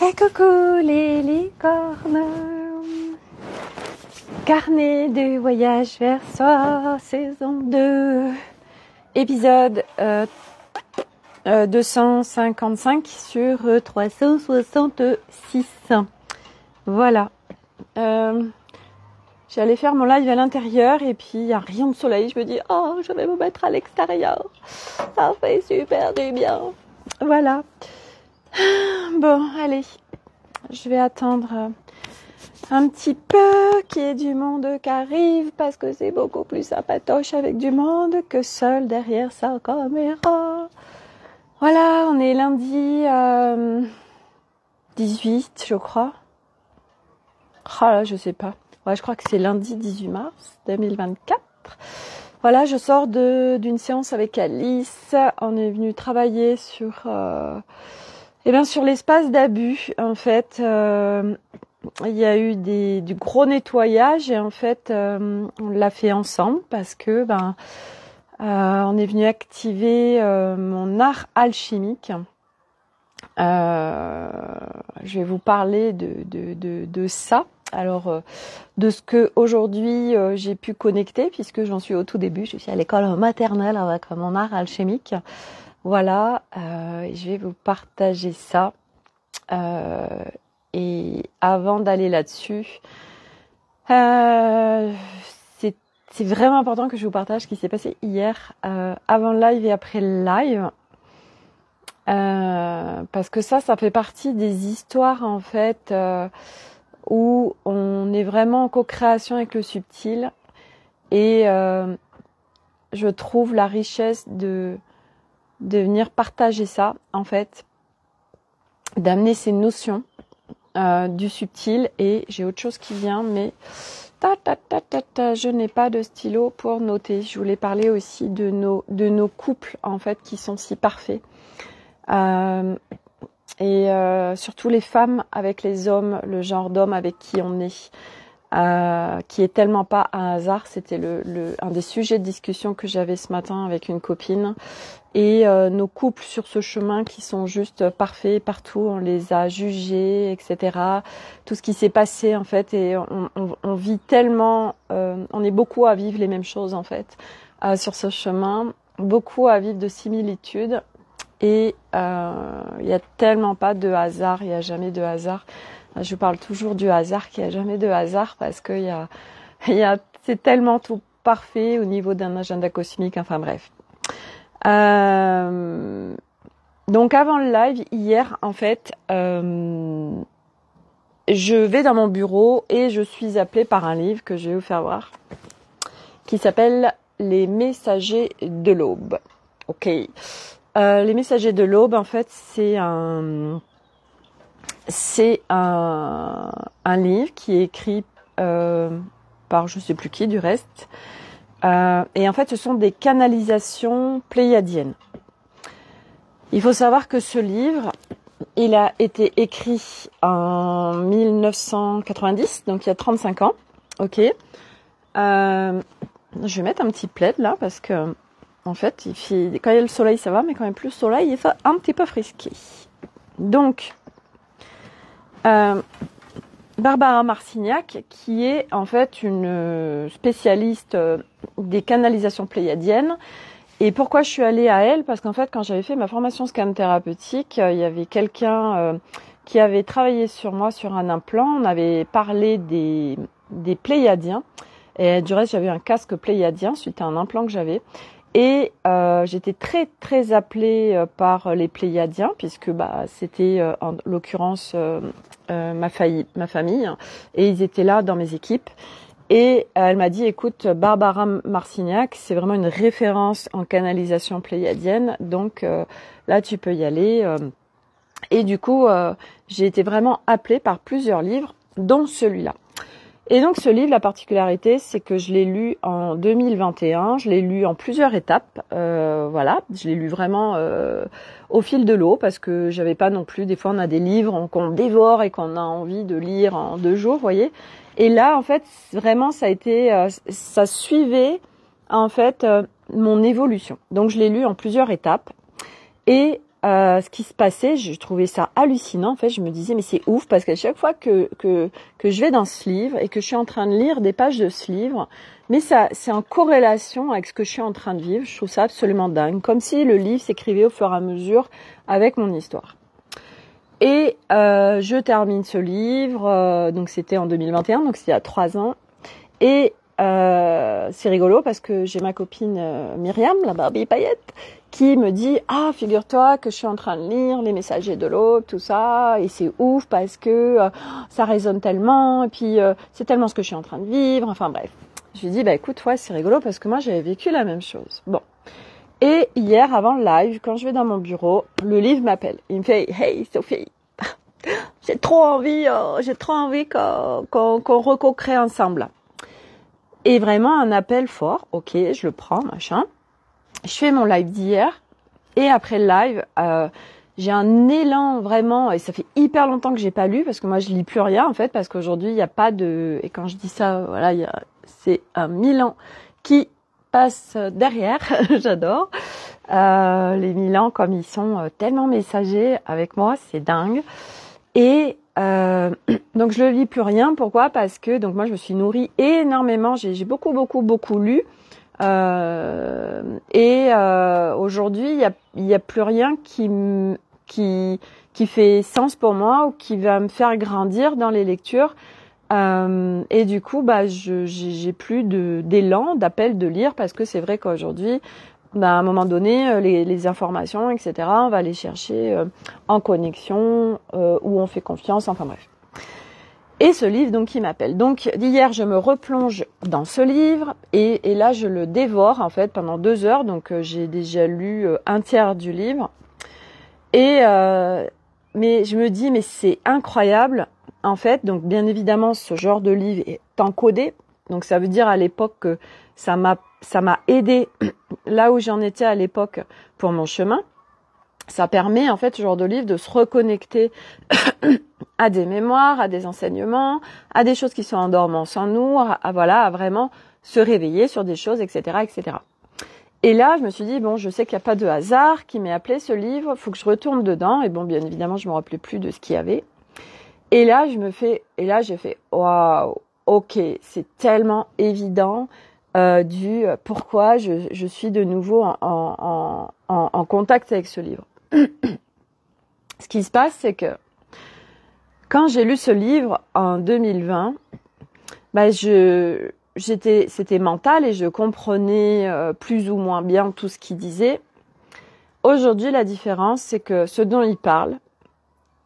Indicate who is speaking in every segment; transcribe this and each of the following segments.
Speaker 1: Et coucou les licornes, carnet de voyage vers soi, saison 2, épisode 255 sur 366. Voilà. J'allais faire mon live à l'intérieur et puis il n'y a rien de soleil. Je me dis, oh, je vais me mettre à l'extérieur. Ça fait super du bien. Voilà. Bon, allez. Je vais attendre un petit peu qu'il y ait du monde qui arrive parce que c'est beaucoup plus sympatoche avec du monde que seul derrière sa caméra. Voilà, on est lundi 18, je crois. Oh là, je sais pas. Ouais, je crois que c'est lundi 18 mars 2024. Voilà, je sors d'une séance avec Alice. On est venu travailler sur sur l'espace d'abus. En fait, il y a eu du gros nettoyage et en fait, on l'a fait ensemble parce que on est venu activer mon art alchimique. Je vais vous parler de ça. Alors, de ce que aujourd'hui j'ai pu connecter, puisque j'en suis au tout début, je suis à l'école maternelle avec mon art alchimique. Voilà, je vais vous partager ça. Et avant d'aller là-dessus, c'est vraiment important que je vous partage ce qui s'est passé hier, avant le live et après le live. Parce que ça fait partie des histoires en fait où on est vraiment en co-création avec le subtil et je trouve la richesse de venir partager ça en fait, d'amener ces notions du subtil. Et j'ai autre chose qui vient, mais je n'ai pas de stylo pour noter. Je voulais parler aussi de nos couples en fait qui sont si parfaits. Et surtout les femmes avec les hommes, le genre d'homme avec qui on est, qui est tellement pas un hasard. C'était un des sujets de discussion que j'avais ce matin avec une copine. Et nos couples sur ce chemin qui sont juste parfaits partout, on les a jugés, etc. Tout ce qui s'est passé en fait, et on vit tellement, on est beaucoup à vivre les mêmes choses en fait sur ce chemin, beaucoup à vivre de similitudes. Et il y a tellement pas de hasard, il y a jamais de hasard. Je parle toujours du hasard, qu'il y a jamais de hasard parce que c'est tellement tout parfait au niveau d'un agenda cosmique. Enfin bref. Donc avant le live hier, en fait, je vais dans mon bureau et je suis appelée par un livre que je vais vous faire voir, qui s'appelle Les Messagers de l'Aube. Ok. Les Messagers de l'Aube, en fait, c'est un livre qui est écrit par je sais plus qui du reste. Et en fait, ce sont des canalisations pléiadiennes. Il faut savoir que ce livre, il a été écrit en 1990, donc il y a 35 ans. Ok. Je vais mettre un petit plaid là parce que en fait, quand il y a le soleil, ça va, mais quand il n'y a plus le soleil, il fait un petit peu frisqué. Donc, Barbara Marcignac, qui est en fait une spécialiste des canalisations pléiadiennes. Et pourquoi je suis allée à elle? Parce qu'en fait, quand j'avais fait ma formation scan thérapeutique, il y avait quelqu'un qui avait travaillé sur moi sur un implant. On avait parlé des pléiadiens. Et du reste, j'avais un casque pléiadien suite à un implant que j'avais. Et j'étais très très appelée par les pléiadiens puisque c'était en l'occurrence ma famille et ils étaient là dans mes équipes. Et elle m'a dit, écoute, Barbara Marcignac, c'est vraiment une référence en canalisation pléiadienne, donc là tu peux y aller. Et du coup, j'ai été vraiment appelée par plusieurs livres, dont celui-là. Et donc ce livre, la particularité, c'est que je l'ai lu en 2021, je l'ai lu en plusieurs étapes, voilà, je l'ai lu vraiment au fil de l'eau parce que j'avais pas non plus, des fois on a des livres qu'on dévore et qu'on a envie de lire en 2 jours, vous voyez. Et là, en fait, vraiment, ça suivait en fait mon évolution. Donc je l'ai lu en plusieurs étapes et ce qui se passait, je trouvais ça hallucinant. En fait, je me disais, mais c'est ouf, parce qu'à chaque fois que je vais dans ce livre et que je suis en train de lire des pages de ce livre, mais ça, c'est en corrélation avec ce que je suis en train de vivre. Je trouve ça absolument dingue, comme si le livre s'écrivait au fur et à mesure avec mon histoire. Et je termine ce livre, donc c'était en 2021, donc c'était il y a 3 ans. Et c'est rigolo parce que j'ai ma copine Myriam, la Barbie paillette, qui me dit « Ah, figure-toi que je suis en train de lire Les Messagers de l'Aube, tout ça, et c'est ouf parce que ça résonne tellement, et puis c'est tellement ce que je suis en train de vivre, enfin bref. » Je lui dis « Bah écoute, ouais, c'est rigolo parce que moi j'avais vécu la même chose. » Bon. Et hier, avant le live, quand je vais dans mon bureau, le livre m'appelle. Il me fait « Hey Sophie, j'ai trop envie qu'on recocrée ensemble. » Et vraiment un appel fort, ok, je le prends, machin. Je fais mon live d'hier, et après le live, j'ai un élan vraiment, et ça fait hyper longtemps que j'ai pas lu, parce que moi je lis plus rien en fait, parce qu'aujourd'hui il n'y a pas de, et quand je dis ça, voilà, c'est un Milan qui passe derrière, j'adore. Les Milans, comme ils sont tellement messagers avec moi, c'est dingue. Et donc je ne lis plus rien. Pourquoi ? Parce que donc moi je me suis nourrie énormément. J'ai beaucoup lu. Aujourd'hui il y a plus rien qui fait sens pour moi ou qui va me faire grandir dans les lectures. Et du coup j'ai plus d'élan, d'appel de lire, parce que c'est vrai qu'aujourd'hui, à un moment donné, les informations, etc., on va les chercher en connexion, où on fait confiance, enfin bref. Et ce livre, donc, qui m'appelle. Donc, d'hier, je me replonge dans ce livre, et là, je le dévore, en fait, pendant 2 heures. Donc, j'ai déjà lu un tiers du livre. Mais je me dis, mais c'est incroyable, en fait. Donc, bien évidemment, ce genre de livre est encodé. Donc, ça veut dire à l'époque que ça m'a aidé là où j'en étais à l'époque pour mon chemin. Ça permet en fait ce genre de livre de se reconnecter à des mémoires, à des enseignements, à des choses qui sont en dormance en nous, à vraiment se réveiller sur des choses, etc., etc. Et là, je me suis dit, bon, je sais qu'il n'y a pas de hasard qui m'ait appelé ce livre, il faut que je retourne dedans. Et bon, bien évidemment, je me rappelais plus de ce qu'il y avait. Et là, j'ai fait, waouh, ok, c'est tellement évident. Pourquoi je suis de nouveau en contact avec ce livre. Ce qui se passe, c'est que quand j'ai lu ce livre en 2020, c'était mental et je comprenais plus ou moins bien tout ce qu'il disait. Aujourd'hui, la différence, c'est que ce dont il parle,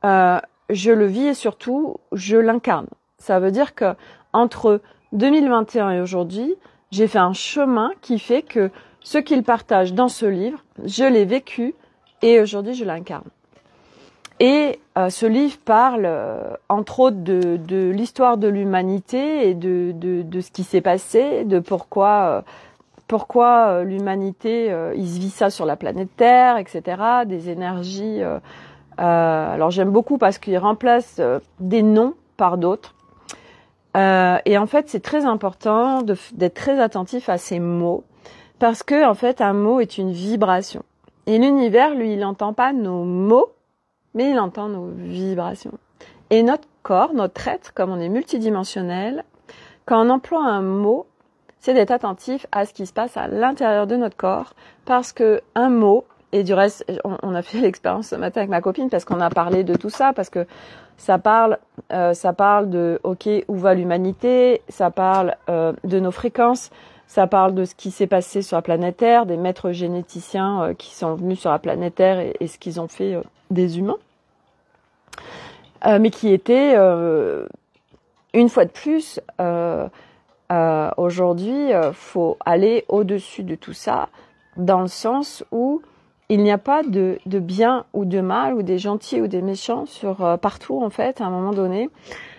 Speaker 1: je le vis et surtout, je l'incarne. Ça veut dire que entre 2021 et aujourd'hui, j'ai fait un chemin qui fait que ce qu'il partage dans ce livre, je l'ai vécu et aujourd'hui je l'incarne. Et ce livre parle entre autres de l'histoire de l'humanité et de ce qui s'est passé, de pourquoi l'humanité, il se vit ça sur la planète Terre, etc., des énergies. Alors j'aime beaucoup parce qu'il remplace des noms par d'autres. Et en fait, c'est très important d'être très attentif à ces mots, parce que en fait, un mot est une vibration. Et l'univers, lui, il n'entend pas nos mots, mais il entend nos vibrations. Et notre corps, notre être, comme on est multidimensionnel, quand on emploie un mot, c'est d'être attentif à ce qui se passe à l'intérieur de notre corps, parce que un mot, et du reste, on a fait l'expérience ce matin avec ma copine, parce qu'on a parlé de tout ça, parce que ça parle de, ok, où va l'humanité, ça parle de nos fréquences, ça parle de ce qui s'est passé sur la planète Terre, des maîtres généticiens qui sont venus sur la planète Terre et ce qu'ils ont fait des humains, mais qui étaient, une fois de plus, aujourd'hui, faut aller au-dessus de tout ça, dans le sens où il n'y a pas de bien ou de mal, ou des gentils ou des méchants partout, en fait, à un moment donné.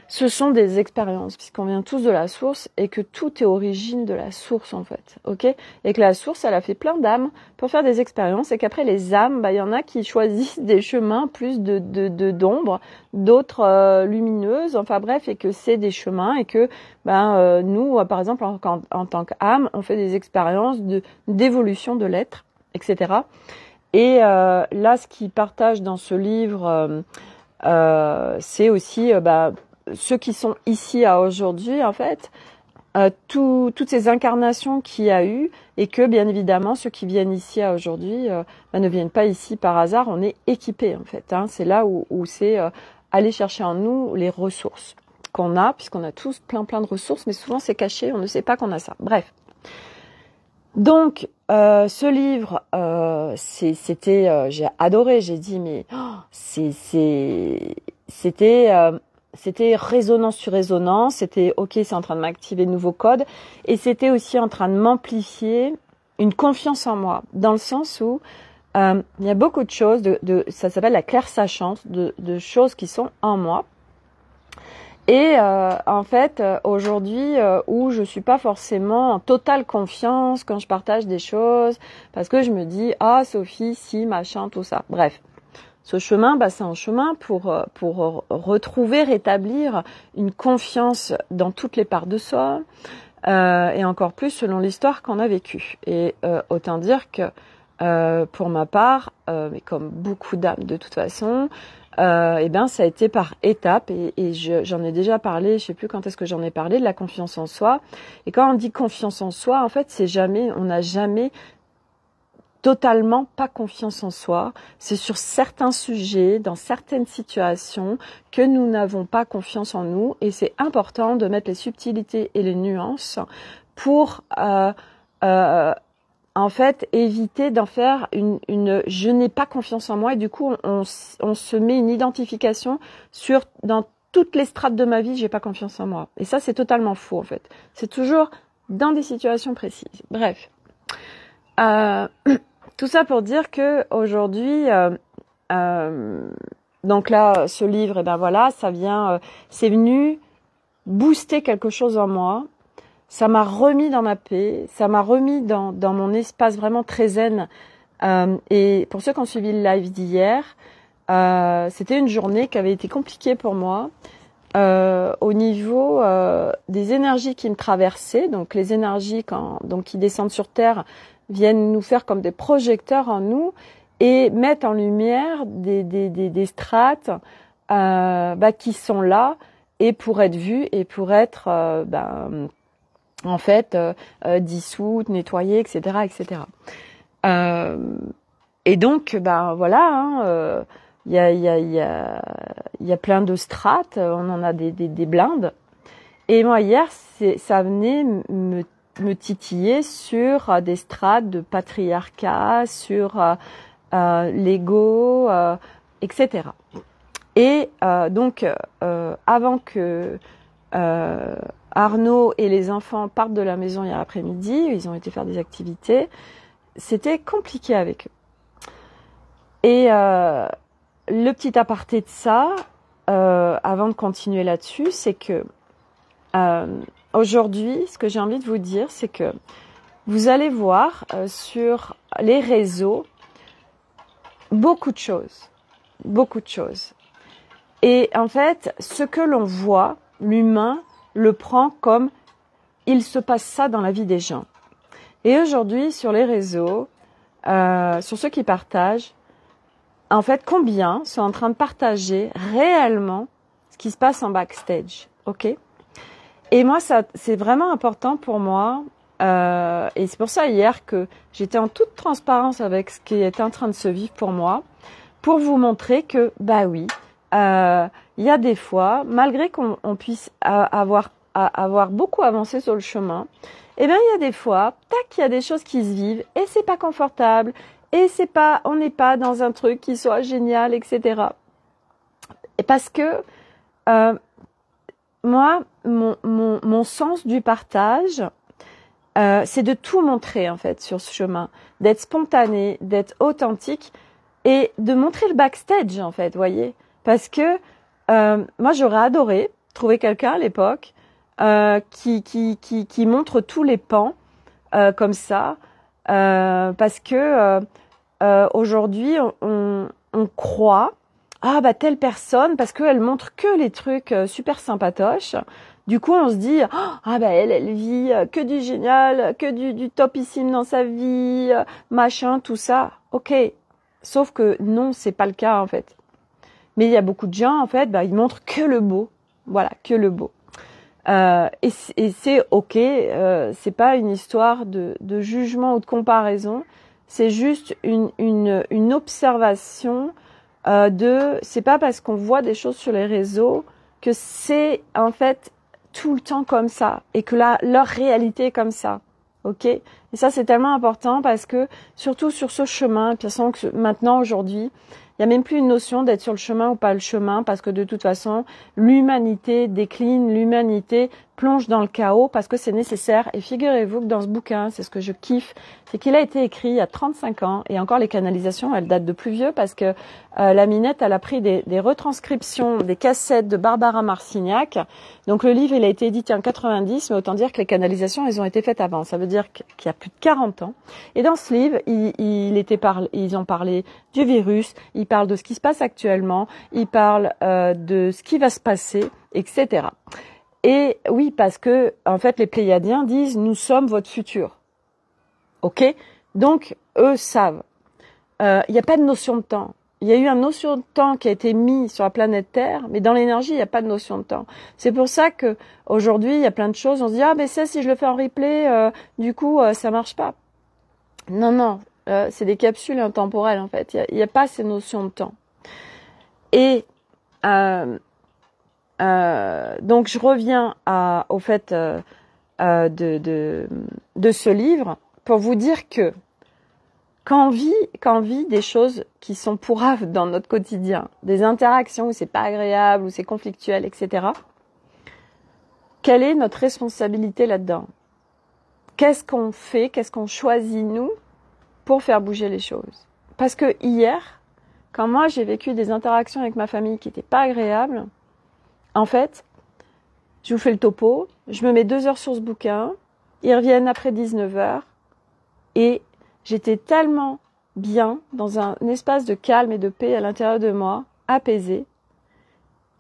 Speaker 1: Ce sont des expériences, puisqu'on vient tous de la source, et que tout est origine de la source, en fait, ok ? Et que la source, elle a fait plein d'âmes pour faire des expériences, et qu'après, les âmes, il y en a qui choisissent des chemins plus d'ombre, d'autres lumineuses, enfin bref, et que c'est des chemins, et que nous, par exemple, en tant qu'âme, on fait des expériences d'évolution de l'être, etc., Et là, ce qu'il partage dans ce livre, c'est aussi ceux qui sont ici à aujourd'hui, en fait, toutes ces incarnations qu'il y a eu, et que bien évidemment ceux qui viennent ici à aujourd'hui ne viennent pas ici par hasard. On est équipés, en fait. Hein. C'est là où c'est aller chercher en nous les ressources qu'on a, puisqu'on a tous plein de ressources, mais souvent c'est caché, on ne sait pas qu'on a ça. Bref. Donc, ce livre, c'était, j'ai adoré. J'ai dit, mais c'était résonance sur résonance. C'était ok, c'est en train de m'activer de nouveaux codes, et c'était aussi en train de m'amplifier une confiance en moi, dans le sens où il y a beaucoup de choses, ça s'appelle la clairsachance, de choses qui sont en moi. Et en fait, aujourd'hui, où je suis pas forcément en totale confiance quand je partage des choses, parce que je me dis ah Sophie, si machin, tout ça. Bref, ce chemin, c'est un chemin pour retrouver, rétablir une confiance dans toutes les parts de soi, et encore plus selon l'histoire qu'on a vécue. Et autant dire que pour ma part, mais comme beaucoup d'âmes de toute façon. Ça a été par étapes, et j'en ai déjà parlé, je sais plus quand est-ce que j'en ai parlé, de la confiance en soi. Et quand on dit confiance en soi, en fait, on n'a jamais totalement pas confiance en soi. C'est sur certains sujets, dans certaines situations, que nous n'avons pas confiance en nous, et c'est important de mettre les subtilités et les nuances pour en fait, éviter d'en faire une je n'ai pas confiance en moi, et du coup, on se met une identification dans toutes les strates de ma vie, j'ai pas confiance en moi. Et ça, c'est totalement faux, en fait. C'est toujours dans des situations précises. Bref. Tout ça pour dire que aujourd'hui, donc là, ce livre, ça vient, c'est venu booster quelque chose en moi. Ça m'a remis dans ma paix, ça m'a remis dans mon espace vraiment très zen. Et pour ceux qui ont suivi le live d'hier, c'était une journée qui avait été compliquée pour moi au niveau des énergies qui me traversaient. Donc les énergies qui descendent sur Terre viennent nous faire comme des projecteurs en nous et mettent en lumière des strates qui sont là, et pour être vues et pour être en fait dissoute, nettoyée, etc., etc. Et donc voilà, il y a plein de strates, on en a des blindes. Et moi hier, ça venait me titiller sur des strates de patriarcat, sur l'ego, etc. Et donc avant que Arnaud et les enfants partent de la maison hier après-midi, ils ont été faire des activités, c'était compliqué avec eux. Et le petit aparté de ça, avant de continuer là-dessus, c'est que aujourd'hui, ce que j'ai envie de vous dire, c'est que vous allez voir sur les réseaux beaucoup de choses. Et en fait, ce que l'on voit, l'humain le prend comme il se passe ça dans la vie des gens. Et aujourd'hui, sur les réseaux, sur ceux qui partagent, en fait, combien sont en train de partager réellement ce qui se passe en backstage, ok? Et moi, ça, c'est vraiment important pour moi, et c'est pour ça hier que j'étais en toute transparence avec ce qui est en train de se vivre pour moi, pour vous montrer que, oui, il y a des fois, malgré qu'on puisse avoir beaucoup avancé sur le chemin, il y a des fois, il y a des choses qui se vivent et c'est pas confortable, et on n'est pas dans un truc qui soit génial, etc. Et parce que moi, mon sens du partage, c'est de tout montrer en fait sur ce chemin, d'être spontané, d'être authentique et de montrer le backstage en fait, voyez. Parce que moi, j'aurais adoré trouver quelqu'un à l'époque qui montre tous les pans comme ça, parce que aujourd'hui, on croit telle personne, parce qu'elle montre que les trucs super sympatoches. Du coup, on se dit elle vit que du génial, que du topissime dans sa vie, machin, tout ça. Ok, Sauf que non, c'est pas le cas en fait. Mais il y a beaucoup de gens en fait, ils montrent que le beau, voilà, que le beau. Et c'est ok, c'est pas une histoire de jugement ou de comparaison, c'est juste une observation c'est pas parce qu'on voit des choses sur les réseaux que c'est en fait tout le temps comme ça et que leur réalité est comme ça. Ok, et ça c'est tellement important parce que surtout sur ce chemin, puis que maintenant aujourd'hui, il n'y a même plus une notion d'être sur le chemin ou pas le chemin parce que de toute façon, l'humanité décline, l'humanité plonge dans le chaos parce que c'est nécessaire. Et figurez-vous que dans ce bouquin, c'est ce que je kiffe, c'est qu'il a été écrit il y a 35 ans et encore les canalisations, elles datent de plus vieux parce que la Minette, elle a pris des retranscriptions, des cassettes de Barbara Marcignac. Donc le livre, il a été édité en 90, mais autant dire que les canalisations, elles ont été faites avant. Ça veut dire qu'il y a plus de 40 ans. Et dans ce livre, ils ont parlé du virus, ils parlent de ce qui se passe actuellement, ils parlent de ce qui va se passer, etc. Et oui, parce que en fait, les Pléiadiens disent « nous sommes votre futur ». Ok ? Donc, eux savent. Il n'y a pas de notion de temps. Il y a eu une notion de temps qui a été mise sur la planète Terre, mais dans l'énergie, il n'y a pas de notion de temps. C'est pour ça que aujourd'hui, il y a plein de choses. On se dit ah mais ça, si je le fais en replay, du coup, ça marche pas. Non, c'est des capsules intemporelles en fait. Il n'y a pas ces notions de temps. Et donc je reviens au fait de ce livre pour vous dire que quand on vit des choses qui sont pourraves dans notre quotidien, des interactions où c'est pas agréable, où c'est conflictuel, etc., quelle est notre responsabilité là-dedans? Qu'est-ce qu'on fait? Qu'est-ce qu'on choisit, nous, pour faire bouger les choses? Parce que hier, quand moi j'ai vécu des interactions avec ma famille qui n'étaient pas agréables, en fait, je vous fais le topo, je me mets 2 heures sur ce bouquin, ils reviennent après 19 heures, et j'étais tellement bien, dans un espace de calme et de paix à l'intérieur de moi, apaisée.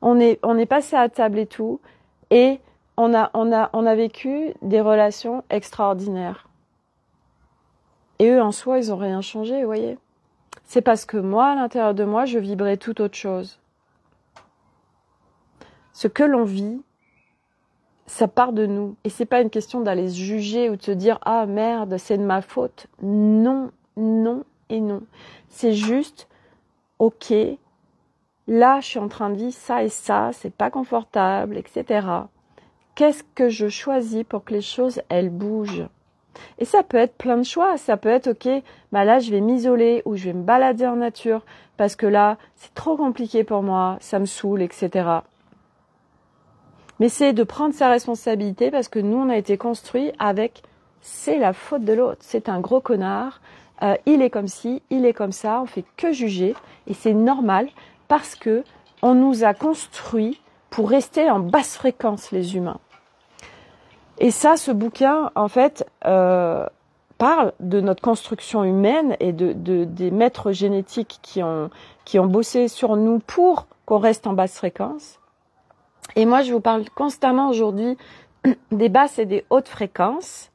Speaker 1: On est passé à table et tout, et on a vécu des relations extraordinaires. Et eux, en soi, ils ont rien changé, vous voyez. C'est parce que moi, à l'intérieur de moi, je vibrais tout autre chose. Ce que l'on vit, ça part de nous. Et c'est pas une question d'aller se juger ou de se dire « Ah merde, c'est de ma faute ». Non, non et non. C'est juste « Ok, là, je suis en train de vivre ça et ça, c'est pas confortable, etc. Qu'est-ce que je choisis pour que les choses, elles bougent ?» Et ça peut être plein de choix. Ça peut être « Ok, là, je vais m'isoler ou je vais me balader en nature parce que là, c'est trop compliqué pour moi, ça me saoule, etc. » Mais c'est de prendre sa responsabilité parce que nous, on a été construits avec « c'est la faute de l'autre, c'est un gros connard, il est comme ci, il est comme ça, on fait que juger. » Et c'est normal parce que on nous a construits pour rester en basse fréquence, les humains. Et ça, ce bouquin, en fait, parle de notre construction humaine et des maîtres génétiques qui ont bossé sur nous pour qu'on reste en basse fréquence. Et moi, je vous parle constamment aujourd'hui des basses et des hautes fréquences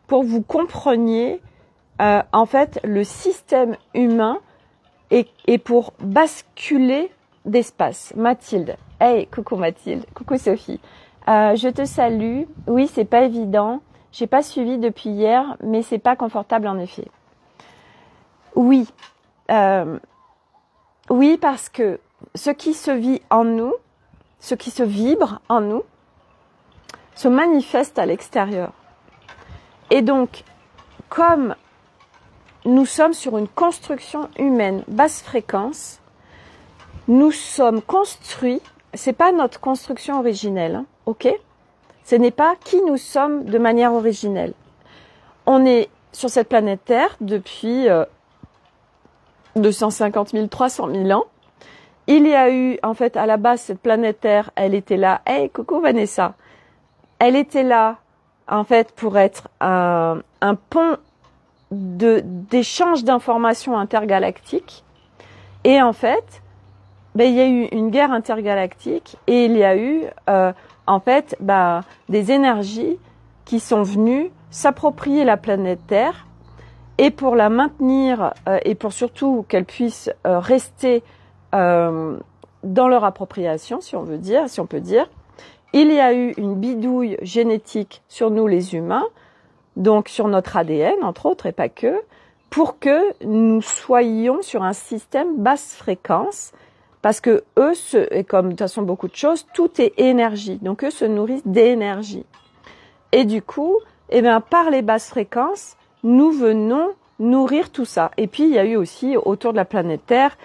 Speaker 1: pour que vous compreniez en fait le système humain et pour basculer d'espace. Mathilde, hey, coucou Mathilde, coucou Sophie, je te salue. Oui, c'est pas évident. J'ai pas suivi depuis hier, mais c'est pas confortable en effet. Oui, oui parce que ce qui se vit en nous, ce qui se vibre en nous, se manifeste à l'extérieur. Et donc, comme nous sommes sur une construction humaine basse fréquence, nous sommes construits, c'est pas notre construction originelle, hein, ok? Ce n'est pas qui nous sommes de manière originelle. On est sur cette planète Terre depuis 250 000, 300 000 ans. Il y a eu, en fait, à la base, cette planète Terre, elle était là. Hey, coucou Vanessa. Elle était là, en fait, pour être un pont d'échange d'informations intergalactiques. Et en fait, il y a eu une guerre intergalactique et il y a eu, en fait, des énergies qui sont venues s'approprier la planète Terre et pour la maintenir et pour surtout qu'elle puisse rester dans leur appropriation, si on peut dire, il y a eu une bidouille génétique sur nous les humains, donc sur notre ADN entre autres et pas que, pour que nous soyons sur un système basse fréquence, parce que eux, et comme de toute façon beaucoup de choses, tout est énergie, donc eux se nourrissent d'énergie. Et du coup, par les basses fréquences, nous venons nourrir tout ça. Et puis il y a eu aussi autour de la planète Terre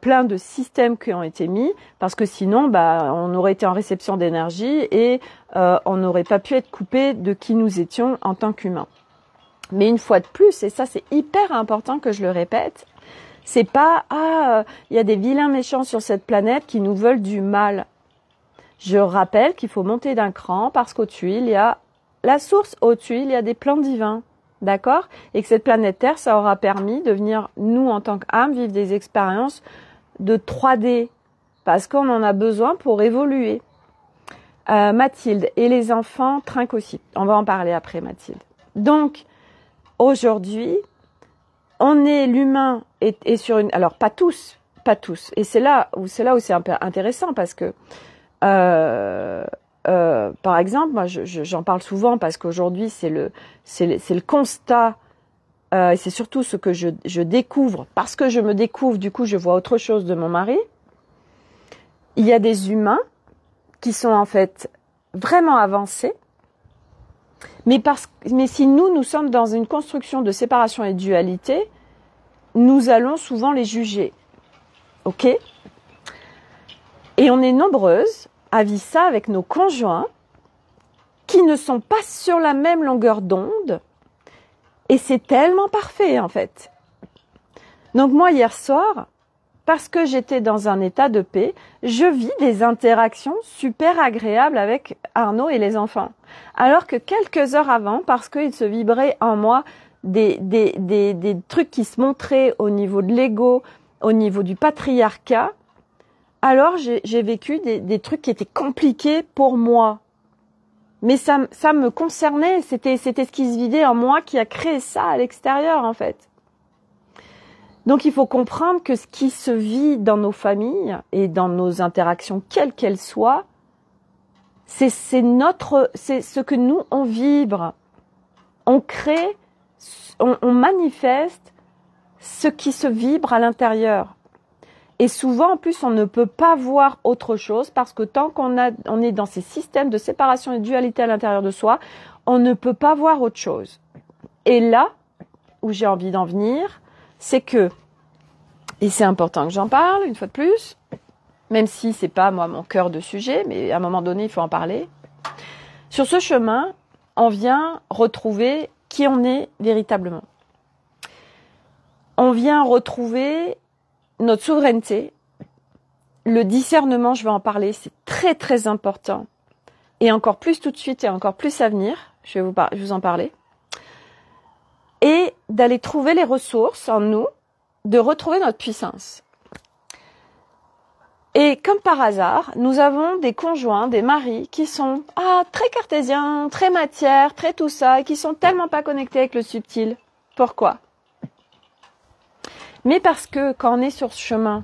Speaker 1: plein de systèmes qui ont été mis, parce que sinon, on aurait été en réception d'énergie et on n'aurait pas pu être coupé de qui nous étions en tant qu'humains. Mais une fois de plus, et ça c'est hyper important que je le répète, c'est pas il y a des vilains méchants sur cette planète qui nous veulent du mal. Je rappelle qu'il faut monter d'un cran parce qu'au-dessus il y a la source, au-dessus il y a des plans divins, d'accord? Et que cette planète Terre, ça aura permis de venir nous en tant qu'âme vivre des expériences de 3D parce qu'on en a besoin pour évoluer. Mathilde et les enfants trinquent aussi. On va en parler après, Mathilde. Donc aujourd'hui, on est l'humain et sur une, alors pas tous, et c'est là où c'est un peu intéressant parce que par exemple, moi j'en parle souvent parce qu'aujourd'hui c'est le constat et c'est surtout ce que je découvre parce que je me découvre, du coup je vois autre chose de mon mari. Il y a des humains qui sont en fait vraiment avancés. Mais si nous sommes dans une construction de séparation et de dualité, nous allons souvent les juger. Ok? Et on est nombreuses à vivre ça avec nos conjoints qui ne sont pas sur la même longueur d'onde. Et c'est tellement parfait, en fait. Donc moi, hier soir, parce que j'étais dans un état de paix, je vis des interactions super agréables avec Arnaud et les enfants. Alors que quelques heures avant, parce qu'il se vibrait en moi des trucs qui se montraient au niveau de l'ego, au niveau du patriarcat, alors j'ai vécu des trucs qui étaient compliqués pour moi. Mais ça me concernait, c'était ce qui se vidait en moi qui a créé ça à l'extérieur, en fait. Donc il faut comprendre que ce qui se vit dans nos familles et dans nos interactions, quelles qu'elles soient, c'est ce que nous on vibre. On crée, on manifeste ce qui se vibre à l'intérieur. Et souvent, en plus, on ne peut pas voir autre chose parce que tant qu'on est dans ces systèmes de séparation et de dualité à l'intérieur de soi, on ne peut pas voir autre chose. Et là où j'ai envie d'en venir, c'est que, et c'est important que j'en parle une fois de plus, même si c'est pas moi mon cœur de sujet, mais à un moment donné il faut en parler. Sur ce chemin, on vient retrouver qui on est véritablement. On vient retrouver notre souveraineté, le discernement, je vais en parler, c'est très très important, et encore plus tout de suite et encore plus à venir, je vais vous en parler, et d'aller trouver les ressources en nous, de retrouver notre puissance. Et comme par hasard, nous avons des conjoints, des maris qui sont très cartésiens, très matière, très tout ça, et qui sont tellement pas connectés avec le subtil. Pourquoi ? Mais parce que quand on est sur ce chemin,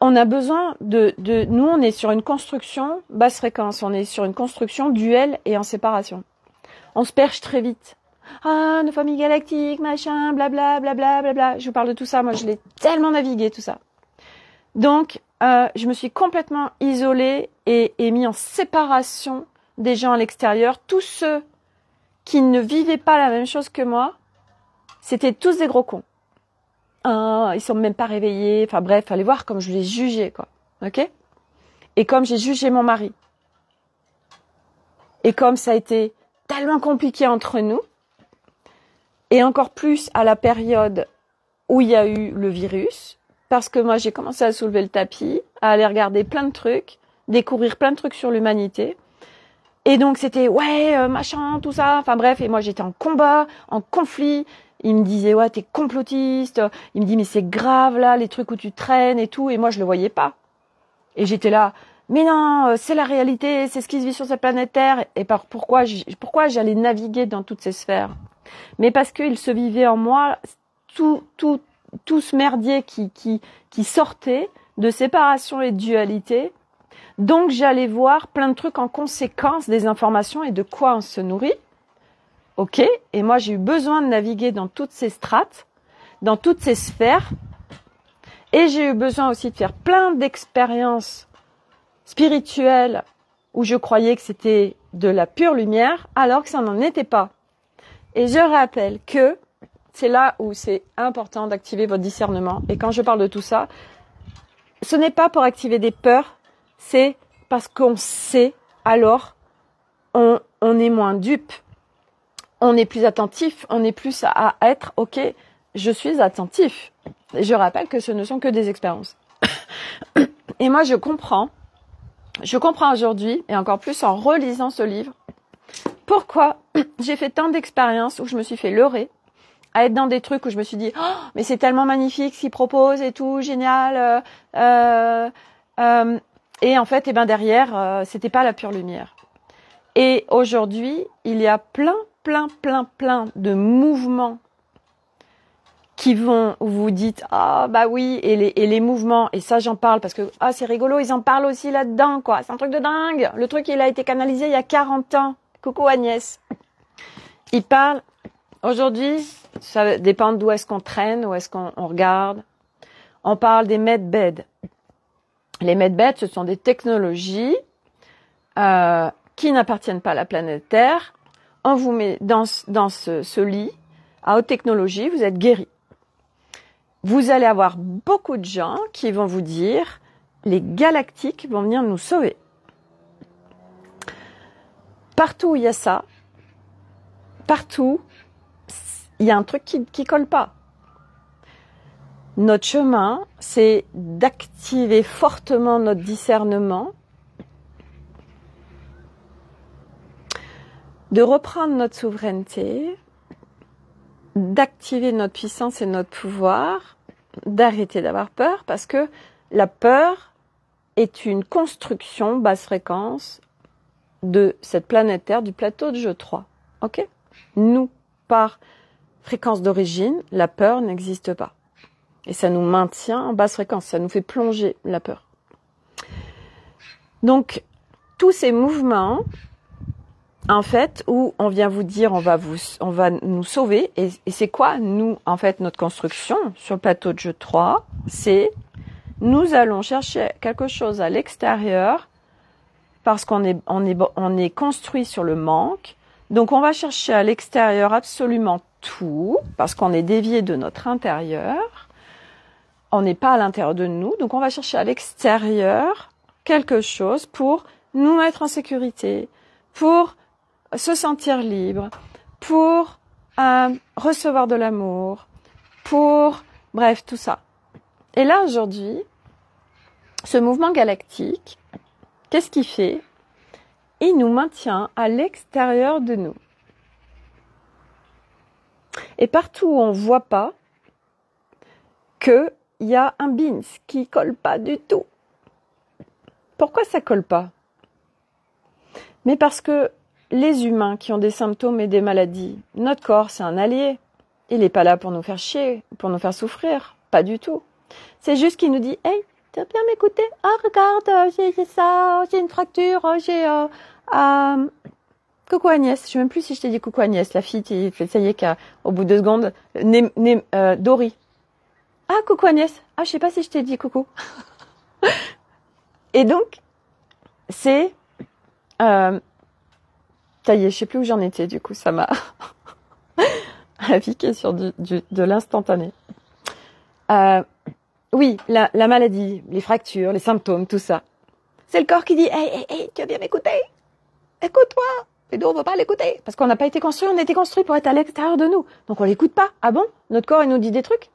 Speaker 1: on a besoin nous on est sur une construction basse fréquence, on est sur une construction duel et en séparation. On se perche très vite. Nos familles galactiques, machin, blabla, blabla, blabla. Je vous parle de tout ça, moi je l'ai tellement navigué tout ça. Donc, je me suis complètement isolée et mis en séparation des gens à l'extérieur. Tous ceux qui ne vivaient pas la même chose que moi, c'était tous des gros cons. Ils sont même pas réveillés. Enfin bref, allez voir comme je les jugeais, quoi. Ok ? Et comme j'ai jugé mon mari. Et comme ça a été tellement compliqué entre nous, et encore plus à la période où il y a eu le virus, parce que moi j'ai commencé à soulever le tapis, à aller regarder plein de trucs, découvrir plein de trucs sur l'humanité. Et donc c'était machin, tout ça, enfin bref, et moi j'étais en combat, en conflit. Il me disait t'es complotiste, il me dit mais c'est grave là les trucs où tu traînes et tout, et moi je le voyais pas. Et j'étais là, mais non, c'est la réalité, c'est ce qui se vit sur cette planète Terre. Et pourquoi j'allais naviguer dans toutes ces sphères? Mais parce qu'il se vivait en moi tout ce merdier qui sortait de séparation et de dualité. Donc j'allais voir plein de trucs en conséquence des informations et de quoi on se nourrit. Ok, et moi j'ai eu besoin de naviguer dans toutes ces strates, dans toutes ces sphères, et j'ai eu besoin aussi de faire plein d'expériences spirituelles où je croyais que c'était de la pure lumière, alors que ça n'en était pas. Et je rappelle que c'est là où c'est important d'activer votre discernement. Et quand je parle de tout ça, ce n'est pas pour activer des peurs, c'est parce qu'on sait, alors on est moins dupe, on est plus attentif, on est plus à être, ok, je suis attentif. Et je rappelle que ce ne sont que des expériences. Et moi, je comprends aujourd'hui, et encore plus en relisant ce livre, pourquoi j'ai fait tant d'expériences où je me suis fait leurrer, à être dans des trucs où je me suis dit « Oh, mais c'est tellement magnifique ce qu'ils proposent et tout, génial !» Et en fait, derrière, c'était pas la pure lumière. Et aujourd'hui, il y a plein de mouvements qui vont, où vous dites « Ah, bah oui !» et les mouvements, et ça j'en parle parce que « Ah, c'est rigolo, ils en parlent aussi là-dedans, quoi. C'est un truc de dingue !» Le truc, il a été canalisé il y a 40 ans. Coucou Agnès. Il parle, aujourd'hui, ça dépend d'où est-ce qu'on traîne, où est-ce qu'on regarde. On parle des medbeds. Les medbeds, ce sont des technologies qui n'appartiennent pas à la planète Terre. On vous met dans ce lit à haute technologie, vous êtes guéri. Vous allez avoir beaucoup de gens qui vont vous dire les galactiques vont venir nous sauver. Partout où il y a ça, partout, il y a un truc qui colle pas. Notre chemin, c'est d'activer fortement notre discernement, de reprendre notre souveraineté, d'activer notre puissance et notre pouvoir, d'arrêter d'avoir peur, parce que la peur est une construction basse fréquence de cette planète Terre, du plateau de jeu 3. Ok ? Nous, par fréquence d'origine, la peur n'existe pas. Et ça nous maintient en basse fréquence, ça nous fait plonger la peur. Donc, tous ces mouvements, en fait, où on vient vous dire on va nous sauver, et c'est quoi, nous, en fait, notre construction sur le plateau de jeu 3, c'est nous allons chercher quelque chose à l'extérieur parce qu'on est construit sur le manque. Donc, on va chercher à l'extérieur absolument tout parce qu'on est dévié de notre intérieur. On n'est pas à l'intérieur de nous. Donc, on va chercher à l'extérieur quelque chose pour nous mettre en sécurité, pour se sentir libre, pour recevoir de l'amour, bref, tout ça. Et là, aujourd'hui, ce mouvement galactique, qu'est-ce qu'il fait ? Il nous maintient à l'extérieur de nous. Et partout où on ne voit pas qu'il y a un bins qui colle pas du tout. Pourquoi ça colle pas ? Mais parce que les humains qui ont des symptômes et des maladies, notre corps, c'est un allié. Il n'est pas là pour nous faire chier, pour nous faire souffrir. Pas du tout. C'est juste qu'il nous dit « Hey, tu vas bien m'écouter ? Oh, regarde, j'ai ça, j'ai une fracture, coucou Agnès. Je ne sais même plus si je t'ai dit coucou Agnès, la fille qui fait ça y est qu'au bout de 2 secondes, Dory. Ah, coucou Agnès. Ah, je sais pas si je t'ai dit coucou. Et donc, c'est... ça y est, je sais plus où j'en étais, du coup, ça m'a piqué sur de l'instantané. Oui, la maladie, les fractures, les symptômes, tout ça. C'est le corps qui dit « Hey, tu vas bien m'écouter ? Écoute-moi !» Et nous, on ne veut pas l'écouter. Parce qu'on n'a pas été construit, on a été construit pour être à l'extérieur de nous. Donc, on l'écoute pas. Ah bon ? Notre corps, il nous dit des trucs.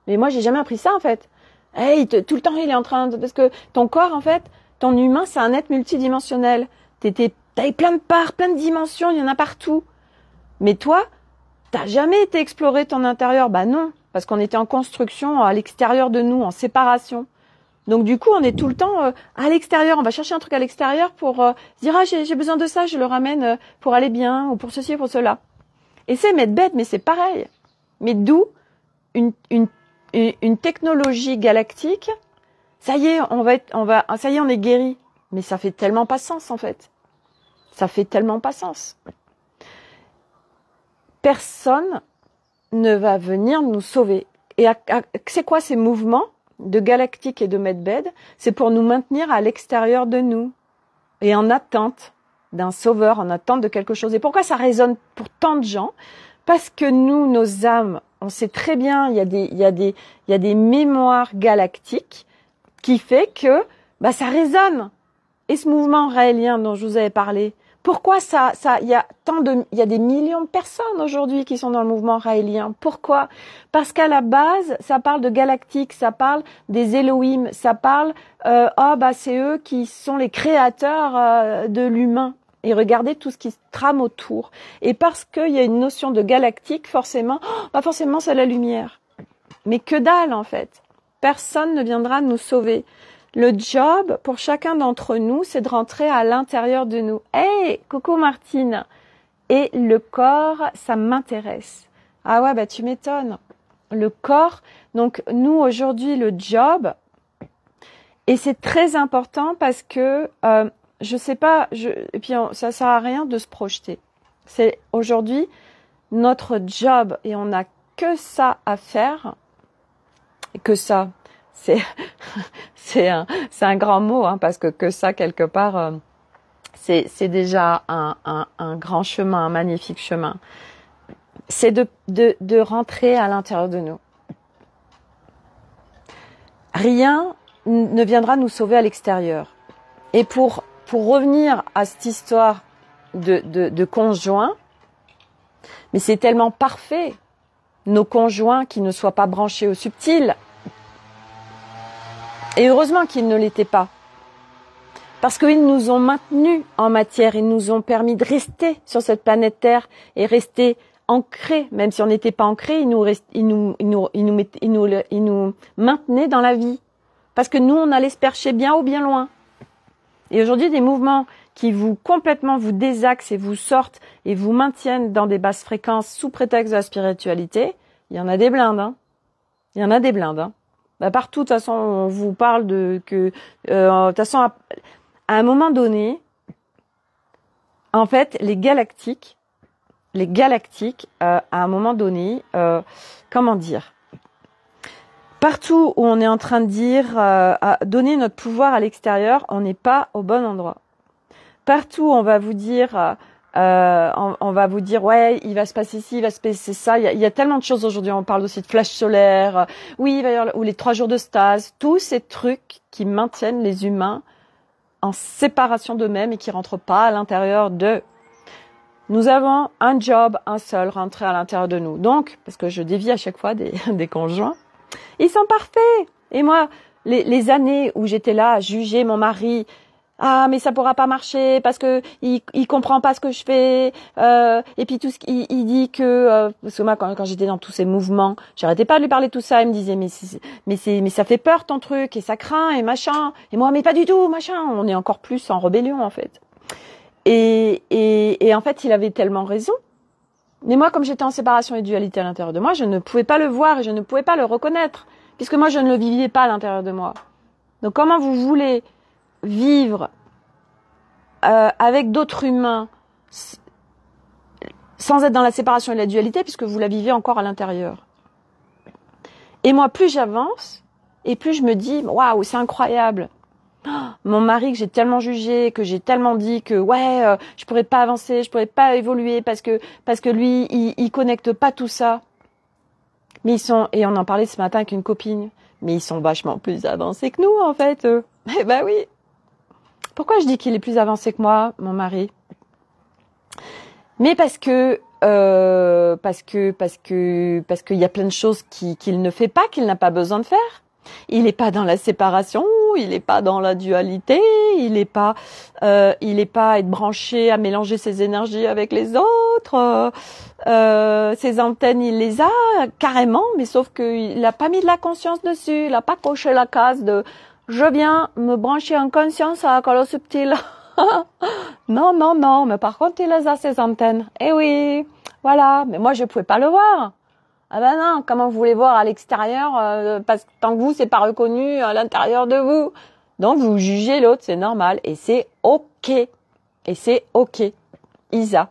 Speaker 1: Mais moi, j'ai jamais appris ça, en fait. Hey, tout le temps, il est en train de... Parce que ton corps, en fait, ton humain, c'est un être multidimensionnel. T'as plein de parts, plein de dimensions, il y en a partout. Mais toi, t'as jamais été explorer ton intérieur. Bah non, parce qu'on était en construction à l'extérieur de nous, en séparation. Donc du coup, on est tout le temps à l'extérieur. On va chercher un truc à l'extérieur pour se dire ah j'ai besoin de ça, je le ramène pour aller bien ou pour ceci ou pour cela. Et c'est mettre bête, mais c'est pareil. Mais d'où une technologie galactique. Ça y est, ça y est, on est guéri. Mais ça fait tellement pas sens en fait. Ça fait tellement pas sens. Personne ne va venir nous sauver. Et c'est quoi ces mouvements de galactique et de medbed? C'est pour nous maintenir à l'extérieur de nous et en attente d'un sauveur, en attente de quelque chose. Et pourquoi ça résonne pour tant de gens? Parce que nous, nos âmes, on sait très bien, il y a des mémoires galactiques qui fait que ça résonne. Et ce mouvement raélien dont je vous avais parlé, pourquoi il y a des millions de personnes aujourd'hui qui sont dans le mouvement raélien. Pourquoi? Parce qu'à la base, ça parle de galactique, ça parle des Elohim, ça parle, c'est eux qui sont les créateurs de l'humain. Et regardez tout ce qui se trame autour. Et parce qu'il y a une notion de galactique, forcément c'est la lumière. Mais que dalle en fait. Personne ne viendra nous sauver. Le job pour chacun d'entre nous, c'est de rentrer à l'intérieur de nous. Hey, coucou Martine. Et le corps, ça m'intéresse. Ah ouais, tu m'étonnes. Le corps, donc nous aujourd'hui, le job, et c'est très important parce que, je sais pas, et puis ça sert à rien de se projeter. C'est aujourd'hui notre job et on n'a que ça à faire. Et que ça, c'est un grand mot, parce que ça quelque part, c'est déjà un grand chemin, un magnifique chemin. C'est de rentrer à l'intérieur de nous. Rien ne viendra nous sauver à l'extérieur. Et pour revenir à cette histoire de conjoints, mais c'est tellement parfait, nos conjoints qui ne soient pas branchés au subtil. Et heureusement qu'ils ne l'étaient pas. Parce qu'ils nous ont maintenus en matière, ils nous ont permis de rester sur cette planète Terre et rester ancrés. Même si on n'était pas ancrés, ils nous maintenaient dans la vie. Parce que nous, on allait se percher bien haut, bien loin. Et aujourd'hui, des mouvements qui complètement vous désaxent et vous sortent et vous maintiennent dans des basses fréquences sous prétexte de la spiritualité, il y en a des blindes, Il y en a des blindes, Partout, de toute façon, on vous parle de toute façon, à un moment donné, en fait, les galactiques, à un moment donné, comment dire, partout où on est en train de dire, à donner notre pouvoir à l'extérieur, on n'est pas au bon endroit. Partout, on va vous dire, ouais, il va se passer ci, il va se passer ça. Il y a tellement de choses aujourd'hui. On parle aussi de flash solaire. Oui, il va y avoir, ou les 3 jours de stase. Tous ces trucs qui maintiennent les humains en séparation d'eux-mêmes et qui rentrent pas à l'intérieur d'eux. Nous avons un job, un seul, rentrer à l'intérieur de nous. Donc, parce que je dévie à chaque fois des conjoints, ils sont parfaits. Et moi, les années où j'étais là à juger mon mari, ah mais ça pourra pas marcher parce que il comprend pas ce que je fais, et puis tout ce qu'il dit que parce que moi quand j'étais dans tous ces mouvements, j'arrêtais pas de lui parler de tout ça, il me disait mais ça fait peur ton truc et ça craint et machin, et moi mais pas du tout machin, on est encore plus en rébellion en fait. Et en fait, il avait tellement raison. Mais moi, comme j'étais en séparation et dualité à l'intérieur de moi, je ne pouvais pas le voir et je ne pouvais pas le reconnaître, puisque moi, je ne le vivais pas à l'intérieur de moi. Donc, comment vous voulez vivre avec d'autres humains sans être dans la séparation et la dualité, puisque vous la vivez encore à l'intérieur? Et moi, plus j'avance, et plus je me dis, waouh, c'est incroyable. Mon mari que j'ai tellement jugé, que j'ai tellement dit que je pourrais pas avancer, je pourrais pas évoluer parce que lui il connecte pas tout ça. Mais et on en parlait ce matin avec une copine, mais ils sont vachement plus avancés que nous en fait. Eh ben oui. Pourquoi je dis qu'il est plus avancé que moi, mon mari? Mais parce que il y a plein de choses qu'il ne fait pas, qu'il n'a pas besoin de faire. Il n'est pas dans la séparation, il n'est pas dans la dualité, il n'est pas être branché à mélanger ses énergies avec les autres. Ses antennes, il les a carrément, mais sauf qu'il n'a pas mis de la conscience dessus, il n'a pas coché la case de je viens me brancher en conscience à la subtile. Non, non, non, mais par contre, il a ses antennes. Eh oui, voilà, mais moi, je pouvais pas le voir. Ah ben non, comment vous voulez voir à l'extérieur, parce que tant que vous, c'est pas reconnu à l'intérieur de vous. Donc, vous jugez l'autre, c'est normal, et c'est ok. Et c'est ok. Isa.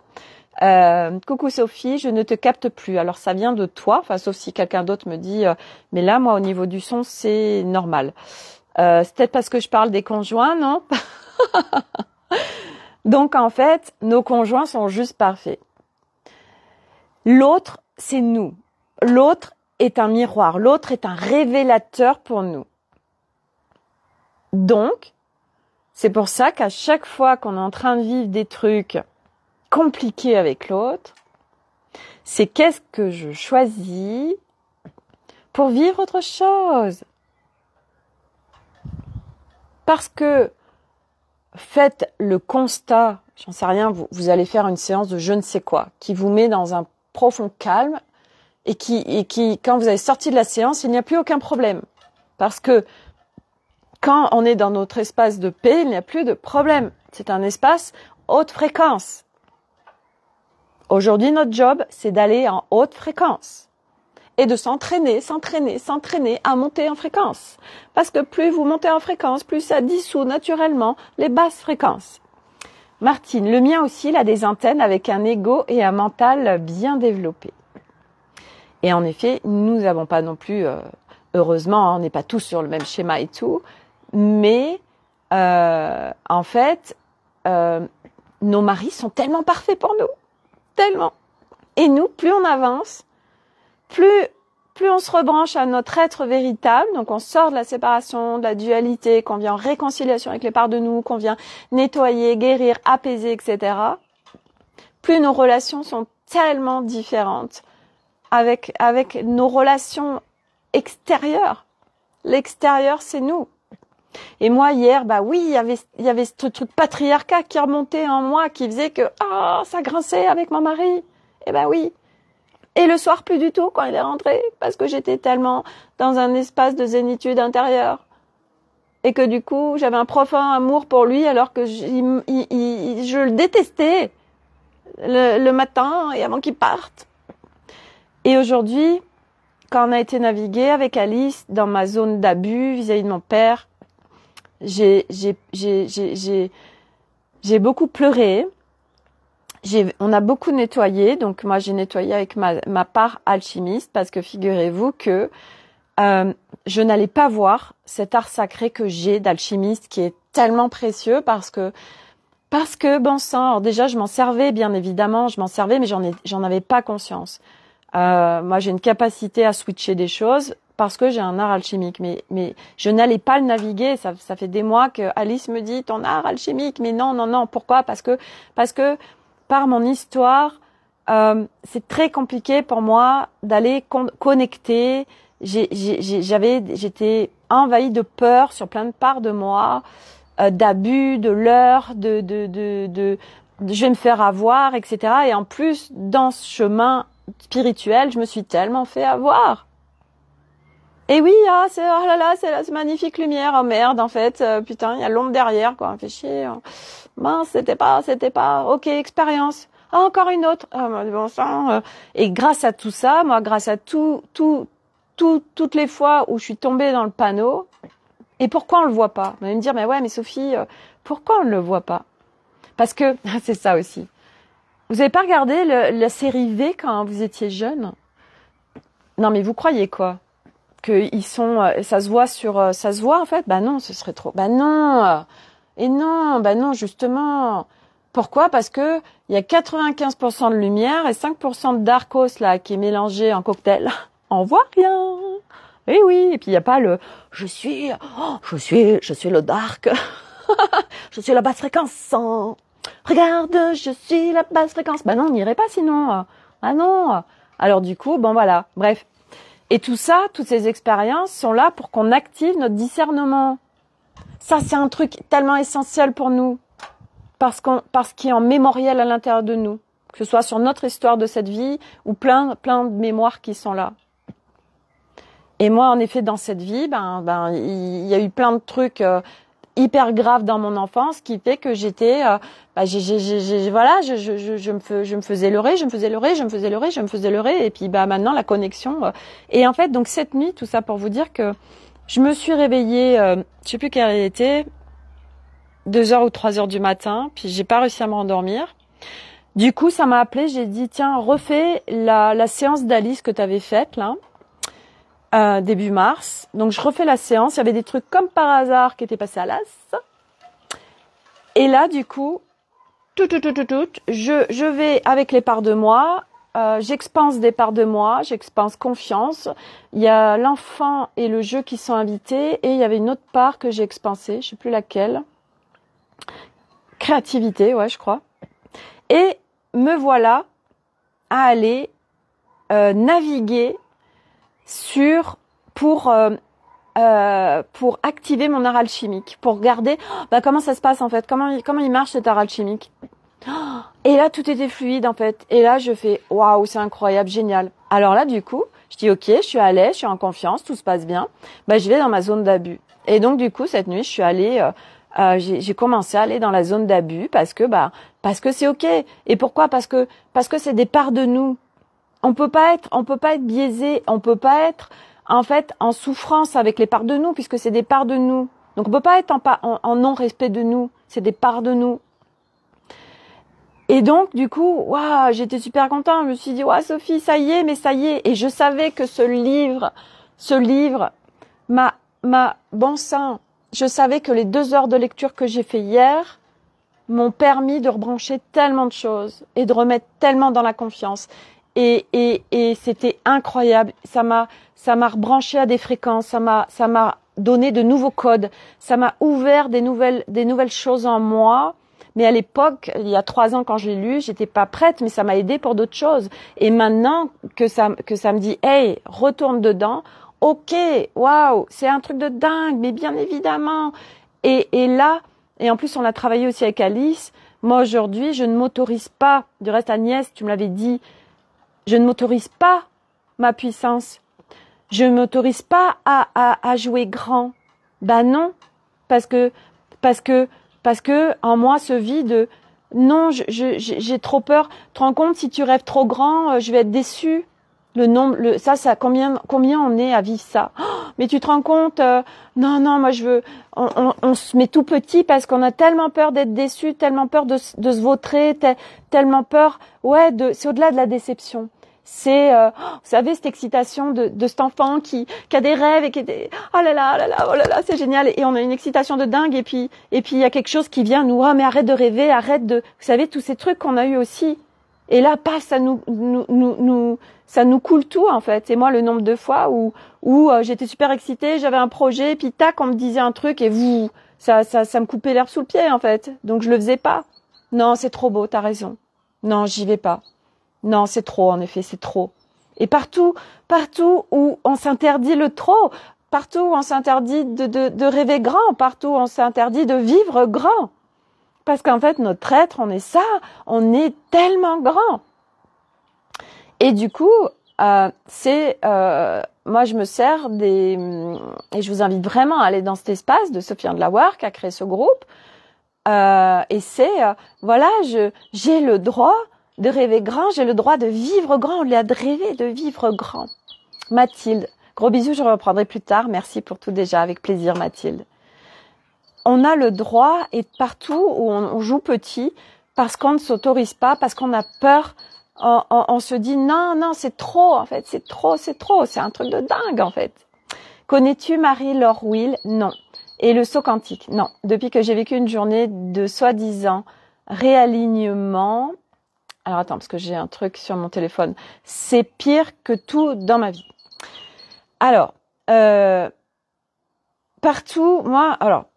Speaker 1: Coucou Sophie, je ne te capte plus. Alors ça vient de toi, enfin sauf si quelqu'un d'autre me dit, mais là moi au niveau du son c'est normal. C'est peut-être parce que je parle des conjoints, non? Donc en fait, nos conjoints sont juste parfaits. L'autre, c'est nous. L'autre est un miroir. L'autre est un révélateur pour nous. Donc, c'est pour ça qu'à chaque fois qu'on est en train de vivre des trucs compliqués avec l'autre, c'est qu'est-ce que je choisis pour vivre autre chose. Parce que faites le constat, j'en sais rien, vous allez faire une séance de je ne sais quoi, qui vous met dans un profond calme et qui, quand vous avez sorti de la séance, il n'y a plus aucun problème. Parce que quand on est dans notre espace de paix, il n'y a plus de problème. C'est un espace haute fréquence. Aujourd'hui, notre job, c'est d'aller en haute fréquence et de s'entraîner à monter en fréquence. Parce que plus vous montez en fréquence, plus ça dissout naturellement les basses fréquences. Martine, le mien aussi, il a des antennes avec un ego et un mental bien développé. Et en effet, nous n'avons pas non plus, heureusement, on n'est pas tous sur le même schéma et tout, mais en fait, nos maris sont tellement parfaits pour nous, tellement. Et nous, plus on avance, plus on se rebranche à notre être véritable, donc on sort de la séparation, de la dualité, qu'on vient en réconciliation avec les parts de nous, qu'on vient nettoyer, guérir, apaiser, etc., plus nos relations sont tellement différentes avec nos relations extérieures. L'extérieur, c'est nous. Et moi, hier, bah oui, il y avait ce truc patriarcat qui remontait en moi, qui faisait que, ça grinçait avec mon mari. Eh ben oui. Et le soir, plus du tout, quand il est rentré, parce que j'étais tellement dans un espace de zénitude intérieure. Et que du coup, j'avais un profond amour pour lui, alors que je le détestais le matin et avant qu'il parte. Et aujourd'hui, quand on a été naviguer avec Alice dans ma zone d'abus vis-à-vis de mon père, j'ai beaucoup pleuré. On a beaucoup nettoyé, donc moi j'ai nettoyé avec ma part alchimiste parce que figurez-vous que je n'allais pas voir cet art sacré que j'ai d'alchimiste qui est tellement précieux parce que bon sang, alors déjà je m'en servais bien évidemment, mais j'en avais pas conscience. Moi j'ai une capacité à switcher des choses parce que j'ai un art alchimique, mais je n'allais pas le naviguer. Ça fait des mois que Alice me dit ton art alchimique, mais non, pourquoi? Parce que par mon histoire, c'est très compliqué pour moi d'aller connecter. J'étais envahie de peur sur plein de parts de moi, d'abus, de leurre, de je vais me faire avoir, etc. Et en plus, dans ce chemin spirituel, je me suis tellement fait avoir. Et oui, c'est oh là là, c'est magnifique lumière. Oh merde, en fait, putain, il y a l'ombre derrière, quoi. Fait chier. Mince, c'était pas. Ok, expérience. Encore une autre. Bon sang. Et grâce à tout ça, moi, grâce à toutes les fois où je suis tombée dans le panneau. Et pourquoi on le voit pas? Vous allez me dire, mais ouais, mais Sophie, pourquoi on ne le voit pas? Parce que c'est ça aussi. Vous avez pas regardé la série V quand vous étiez jeune? Non, mais vous croyez quoi? Que ils sont, ça se voit en fait? Bah non, ce serait trop. Bah non. Et non, bah non, justement. Pourquoi? Parce que il y a 95% de lumière et 5% de darkos là qui est mélangé en cocktail. On voit rien. Et oui. Et puis il y a pas le je suis le dark. Je suis la basse fréquence. Regarde, je suis la basse fréquence. Bah non, on n'irait pas sinon. Ah non. Alors du coup, bon voilà. Bref. Et tout ça, toutes ces expériences sont là pour qu'on active notre discernement. Ça, c'est un truc tellement essentiel pour nous. Parce qu'il est en mémoriel à l'intérieur de nous. Que ce soit sur notre histoire de cette vie ou plein de mémoires qui sont là. Et moi, en effet, dans cette vie, il y a eu plein de trucs hyper graves dans mon enfance qui fait que j'étais, je me faisais leurrer, et puis maintenant la connexion. Et en fait, donc cette nuit, tout ça pour vous dire que je me suis réveillée, je sais plus quelle heure il était, 2h ou 3h du matin, puis j'ai pas réussi à me rendormir. Du coup, ça m'a appelé, j'ai dit tiens, refais la séance d'Alice que tu avais faite là. Début mars. Donc je refais la séance, il y avait des trucs comme par hasard qui étaient passés à l'as. Et là du coup, je vais avec les parts de moi, j'expanse des parts de moi, j'expanse confiance. Il y a l'enfant et le jeu qui sont invités et il y avait une autre part que j'ai expansée, je sais plus laquelle. Créativité, ouais, je crois. Et me voilà à aller naviguer pour activer mon art alchimique, pour regarder comment ça se passe en fait, comment il marche cet art alchimique. Et là tout était fluide en fait. Et là je fais waouh, c'est incroyable, génial. Alors là du coup, je dis ok, je suis à l'aise, je suis en confiance, tout se passe bien. Je vais dans ma zone d'abus. Et donc du coup cette nuit, je suis allée j'ai commencé à aller dans la zone d'abus parce que c'est ok. Et pourquoi? Parce que c'est des parts de nous. On peut pas être biaisé, on peut pas être en fait en souffrance avec les parts de nous puisque c'est des parts de nous. Donc on peut pas être en non-respect de nous, c'est des parts de nous. Et donc du coup, waouh, j'étais super contente, je me suis dit waouh Sophie, ça y est, mais ça y est. Et je savais que ce livre, bon sang, je savais que les 2 heures de lecture que j'ai fait hier m'ont permis de rebrancher tellement de choses et de remettre tellement dans la confiance. Et c'était incroyable. Ça m'a rebranché à des fréquences. Ça m'a donné de nouveaux codes. Ça m'a ouvert des nouvelles choses en moi. Mais à l'époque, il y a 3 ans quand je l'ai lu, j'étais pas prête, mais ça m'a aidé pour d'autres choses. Et maintenant que ça me dit, hey, retourne dedans. Ok, waouh, c'est un truc de dingue, mais bien évidemment. Et là, et en plus on l'a travaillé aussi avec Alice. Moi aujourd'hui, je ne m'autorise pas. Du reste, Agnès, tu me l'avais dit. Je ne m'autorise pas ma puissance. Je ne m'autorise pas à jouer grand. Non, parce que en moi ce vide. Non, j'ai trop peur. Tu te rends compte, si tu rêves trop grand, je vais être déçue. Combien on est à vivre ça? Oh, mais tu te rends compte, non, moi je veux. On se met tout petit parce qu'on a tellement peur d'être déçu, tellement peur de se vautrer, tellement peur. Ouais, c'est au-delà de la déception. C'est, vous savez, cette excitation de cet enfant qui a des rêves et qui est oh là là, c'est génial. Et on a une excitation de dingue et puis il y a quelque chose qui vient nous, mais arrête de rêver, vous savez, tous ces trucs qu'on a eu aussi. Et là, paf, ça nous coule tout, en fait. Et moi, le nombre de fois où j'étais super excitée, j'avais un projet, puis tac, on me disait un truc et ça me coupait l'herbe sous le pied, en fait. Donc, je le faisais pas. Non, c'est trop beau, t'as raison. Non, j'y vais pas. Non, c'est trop, en effet, c'est trop. Et partout où on s'interdit le trop, partout où on s'interdit de rêver grand, partout où on s'interdit de vivre grand. Parce qu'en fait, notre être, on est tellement grand. Et du coup, moi je me sers et je vous invite vraiment à aller dans cet espace de Sophie and the Work, qui a créé ce groupe. Et j'ai le droit de rêver grand, j'ai le droit de vivre grand, au lieu de rêver, de vivre grand. Mathilde, gros bisous, je reprendrai plus tard. Merci pour tout déjà, avec plaisir Mathilde. On a le droit, et partout où on joue petit, parce qu'on ne s'autorise pas, parce qu'on a peur, on se dit non, c'est trop en fait, c'est trop, c'est un truc de dingue en fait. Connais-tu Marie-Laure Will? Non. Et le saut quantique? Non. Depuis que j'ai vécu une journée de soi-disant réalignement, alors attends, parce que j'ai un truc sur mon téléphone, c'est pire que tout dans ma vie. Alors, partout,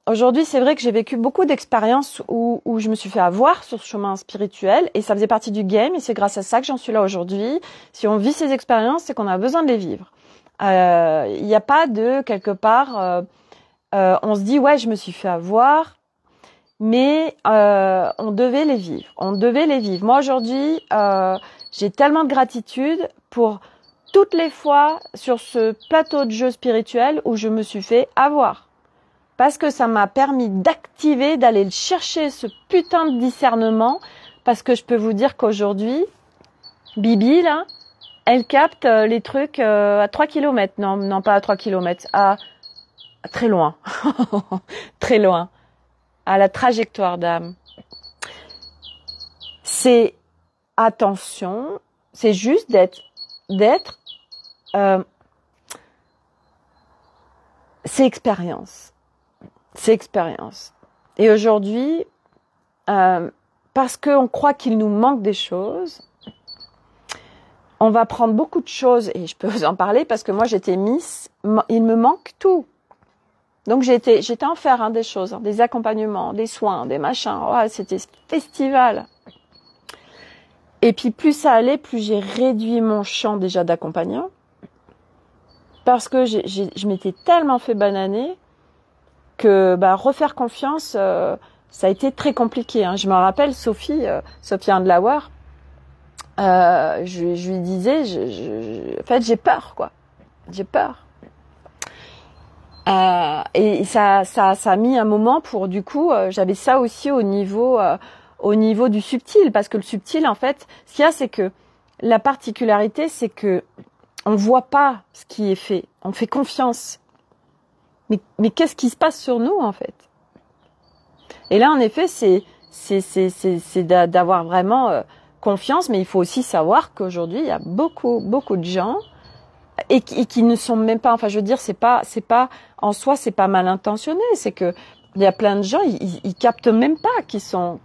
Speaker 1: aujourd'hui, c'est vrai que j'ai vécu beaucoup d'expériences où je me suis fait avoir sur ce chemin spirituel et ça faisait partie du game et c'est grâce à ça que j'en suis là aujourd'hui. Si on vit ces expériences, c'est qu'on a besoin de les vivre. Il n'y a pas de, quelque part, on se dit, ouais, je me suis fait avoir, mais on devait les vivre. Moi, aujourd'hui, j'ai tellement de gratitude pour toutes les fois sur ce plateau de jeu spirituel où je me suis fait avoir. Parce que ça m'a permis d'activer, d'aller chercher ce putain de discernement. Parce que je peux vous dire qu'aujourd'hui, Bibi, là, elle capte les trucs à 3 kilomètres. Non, pas à 3 kilomètres, à très loin. Très loin. À la trajectoire d'âme. C'est attention, c'est juste d'être c'est expérience. C'est expérience. Et aujourd'hui, parce qu'on croit qu'il nous manque des choses, on va prendre beaucoup de choses, et je peux vous en parler parce que moi j'étais Miss, il me manque tout. Donc j'étais en faire des choses, des accompagnements, des soins, des machins. Oh, c'était festival. Et puis plus ça allait, plus j'ai réduit mon champ déjà d'accompagnant. Parce que je m'étais tellement fait bananer que refaire confiance, ça a été très compliqué. Je me rappelle Sophie Andlauer, je lui disais, en fait j'ai peur quoi. J'ai peur. Et ça a mis un moment pour du coup, j'avais ça aussi au niveau du subtil, parce que le subtil en fait, ce qu'il y a c'est que la particularité c'est que on voit pas ce qui est fait, on fait confiance. Mais qu'est-ce qui se passe sur nous en fait? Et là en effet c'est d'avoir vraiment confiance, mais il faut aussi savoir qu'aujourd'hui il y a beaucoup de gens et qui ne sont même pas, enfin je veux dire c'est pas en soi c'est pas mal intentionné, c'est que il y a plein de gens ils captent même pas qui sont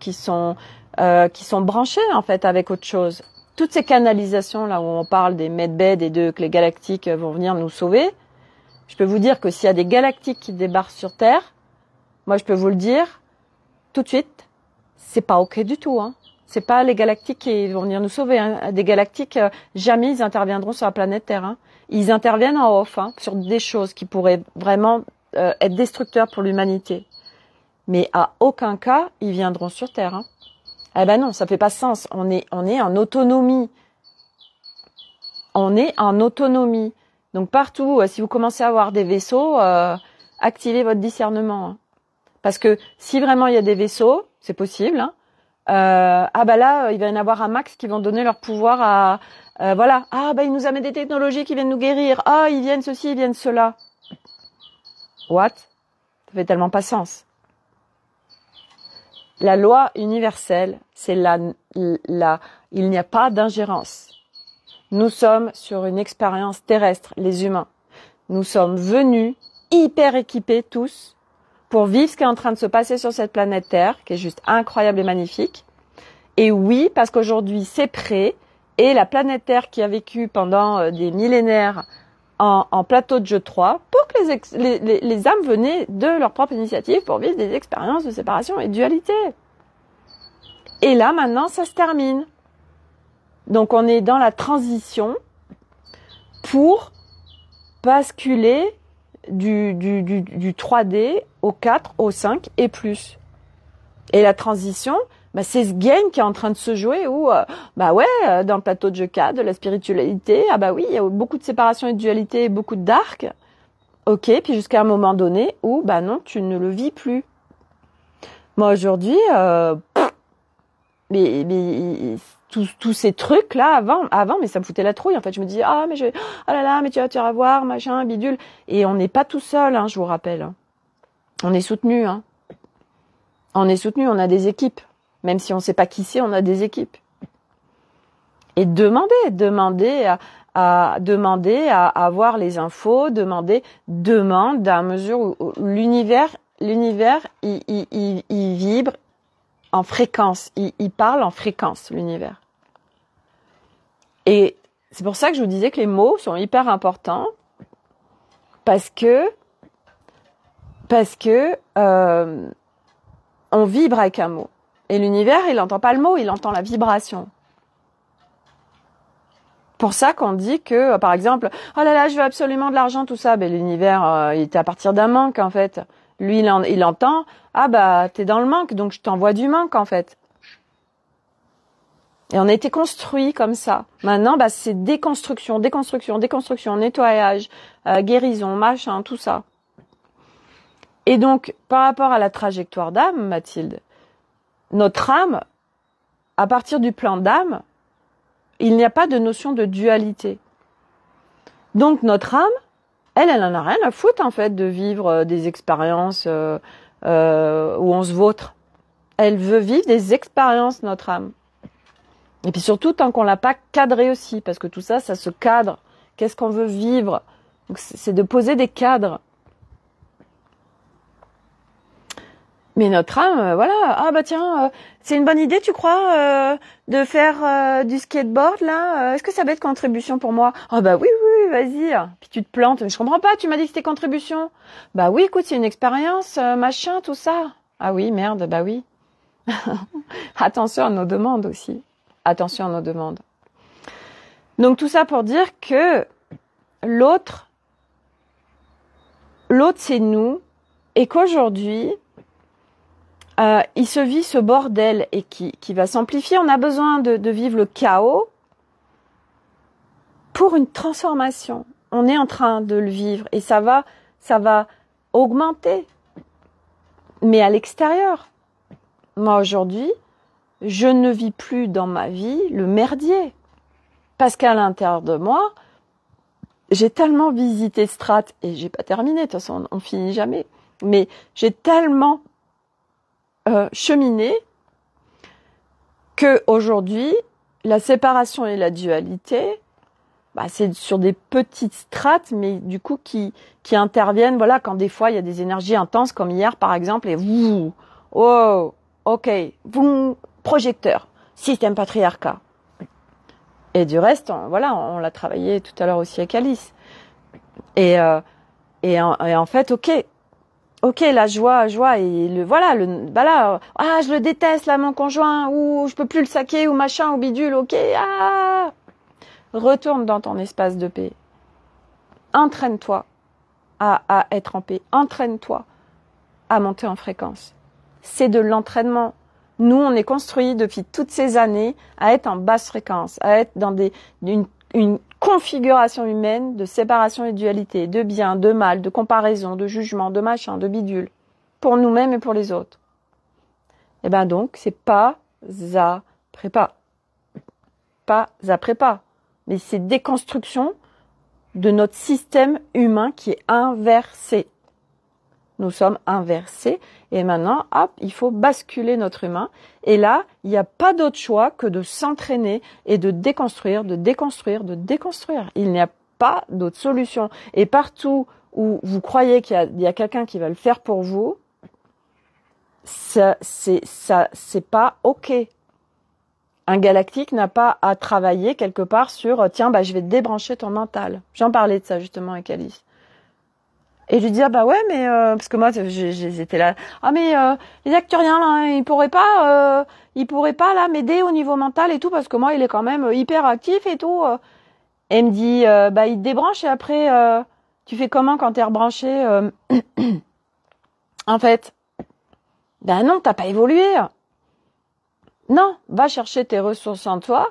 Speaker 1: branchés en fait avec autre chose. Toutes ces canalisations là où on parle des medbeds et que les galactiques vont venir nous sauver, je peux vous dire que s'il y a des galactiques qui débarquent sur Terre, moi je peux vous le dire tout de suite, c'est pas ok du tout. C'est pas les galactiques qui vont venir nous sauver. Des galactiques, jamais ils interviendront sur la planète Terre. Ils interviennent en off sur des choses qui pourraient vraiment être destructeurs pour l'humanité. Mais à aucun cas, ils viendront sur Terre. Eh ben non, ça fait pas sens. On est en autonomie. On est en autonomie. Donc partout, si vous commencez à avoir des vaisseaux, activez votre discernement. Parce que si vraiment il y a des vaisseaux, c'est possible. Là, il va y en avoir un max qui vont donner leur pouvoir à voilà. Il nous amène des technologies qui viennent nous guérir. Ils viennent ceci, ils viennent cela. What? Ça fait tellement pas sens. La loi universelle, c'est il n'y a pas d'ingérence. Nous sommes sur une expérience terrestre, les humains. Nous sommes venus hyper équipés tous pour vivre ce qui est en train de se passer sur cette planète Terre, qui est juste incroyable et magnifique. Et oui, parce qu'aujourd'hui c'est prêt, et la planète Terre qui a vécu pendant des millénaires en plateau de jeu 3, pour que les âmes venaient de leur propre initiative pour vivre des expériences de séparation et de dualité. Et là, maintenant, ça se termine. Donc, on est dans la transition pour basculer du 3D au 4, au 5 et plus. Et la transition, c'est ce game qui est en train de se jouer où, dans le plateau de jeu 4, de la spiritualité, oui, il y a beaucoup de séparation et de dualité et beaucoup de dark. Ok, puis jusqu'à un moment donné où, non, tu ne le vis plus. Moi, aujourd'hui, tous ces trucs là avant mais ça me foutait la trouille en fait. Je me disais mais tu vas voir machin bidule, et on n'est pas tout seul je vous rappelle. On est soutenu on a des équipes, même si on sait pas qui c'est, on a des équipes. Et demander à avoir les infos, demande à mesure où l'univers il vibre en fréquence, il parle en fréquence, l'univers. Et c'est pour ça que je vous disais que les mots sont hyper importants, parce que on vibre avec un mot. Et l'univers, il n'entend pas le mot, il entend la vibration. Pour ça qu'on dit que, par exemple, je veux absolument de l'argent, tout ça, l'univers, il était à partir d'un manque, en fait. Lui, il entend, t'es dans le manque, donc je t'envoie du manque, en fait. Et on a été construit comme ça. Maintenant, c'est déconstruction, nettoyage, guérison, machin, tout ça. Et donc, par rapport à la trajectoire d'âme, Mathilde, notre âme, à partir du plan d'âme, il n'y a pas de notion de dualité. Donc, notre âme, elle en a rien à foutre, en fait, de vivre des expériences où on se vautre. Elle veut vivre des expériences, notre âme. Et puis surtout, tant qu'on l'a pas cadré aussi, parce que tout ça, ça se cadre. Qu'est-ce qu'on veut vivre? Donc, c'est de poser des cadres. Mais notre âme, voilà. Ah tiens, c'est une bonne idée, tu crois, de faire du skateboard là? Est-ce que ça va être contribution pour moi? Ah oui, vas-y. Puis tu te plantes. Je comprends pas. Tu m'as dit que c'était contribution. Bah oui, écoute, c'est une expérience, machin, tout ça. Ah oui, merde. Bah oui. Attention à nos demandes aussi. Attention à nos demandes. Donc tout ça pour dire que l'autre c'est nous, et qu'aujourd'hui, il se vit ce bordel et qui va s'amplifier. On a besoin de vivre le chaos pour une transformation. On est en train de le vivre et ça va augmenter. Mais à l'extérieur. Moi aujourd'hui, je ne vis plus dans ma vie le merdier. Parce qu'à l'intérieur de moi, j'ai tellement visité Strat, et j'ai pas terminé, de toute façon on finit jamais, mais j'ai tellement cheminé que aujourd'hui la séparation et la dualité, c'est sur des petites strates, mais du coup qui interviennent, voilà, quand des fois il y a des énergies intenses comme hier par exemple, et projecteur, système patriarcat. Et du reste, on l'a travaillé tout à l'heure aussi avec Alice. Et en fait, ok, la joie, et je le déteste là, mon conjoint, ou je peux plus le saquer, ou machin, ou bidule, ok, retourne dans ton espace de paix. Entraîne-toi à être en paix. Entraîne-toi à monter en fréquence. C'est de l'entraînement. Nous, on est construits depuis toutes ces années à être en basse fréquence, à être dans une configuration humaine de séparation et de dualité, de bien, de mal, de comparaison, de jugement, de machin, de bidule, pour nous-mêmes et pour les autres. Et donc, c'est pas après pas. Pas après pas. Mais c'est déconstruction de notre système humain qui est inversé. Nous sommes inversés et maintenant, il faut basculer notre humain. Et là, il n'y a pas d'autre choix que de s'entraîner et de déconstruire, de déconstruire, de déconstruire. Il n'y a pas d'autre solution. Et partout où vous croyez qu'il y a quelqu'un qui va le faire pour vous, c'est pas ok. Un galactique n'a pas à travailler quelque part sur tiens, je vais débrancher ton mental. J'en parlais de ça justement avec Alice. Et je lui dis ouais, mais parce que moi j'étais là, les acturiens là, ils pourraient pas là m'aider au niveau mental et tout, parce que moi il est quand même hyper actif et tout. Et il me dit il te débranche, et après tu fais comment quand t'es rebranché? En fait, non, t'as pas évolué. Non, va chercher tes ressources en toi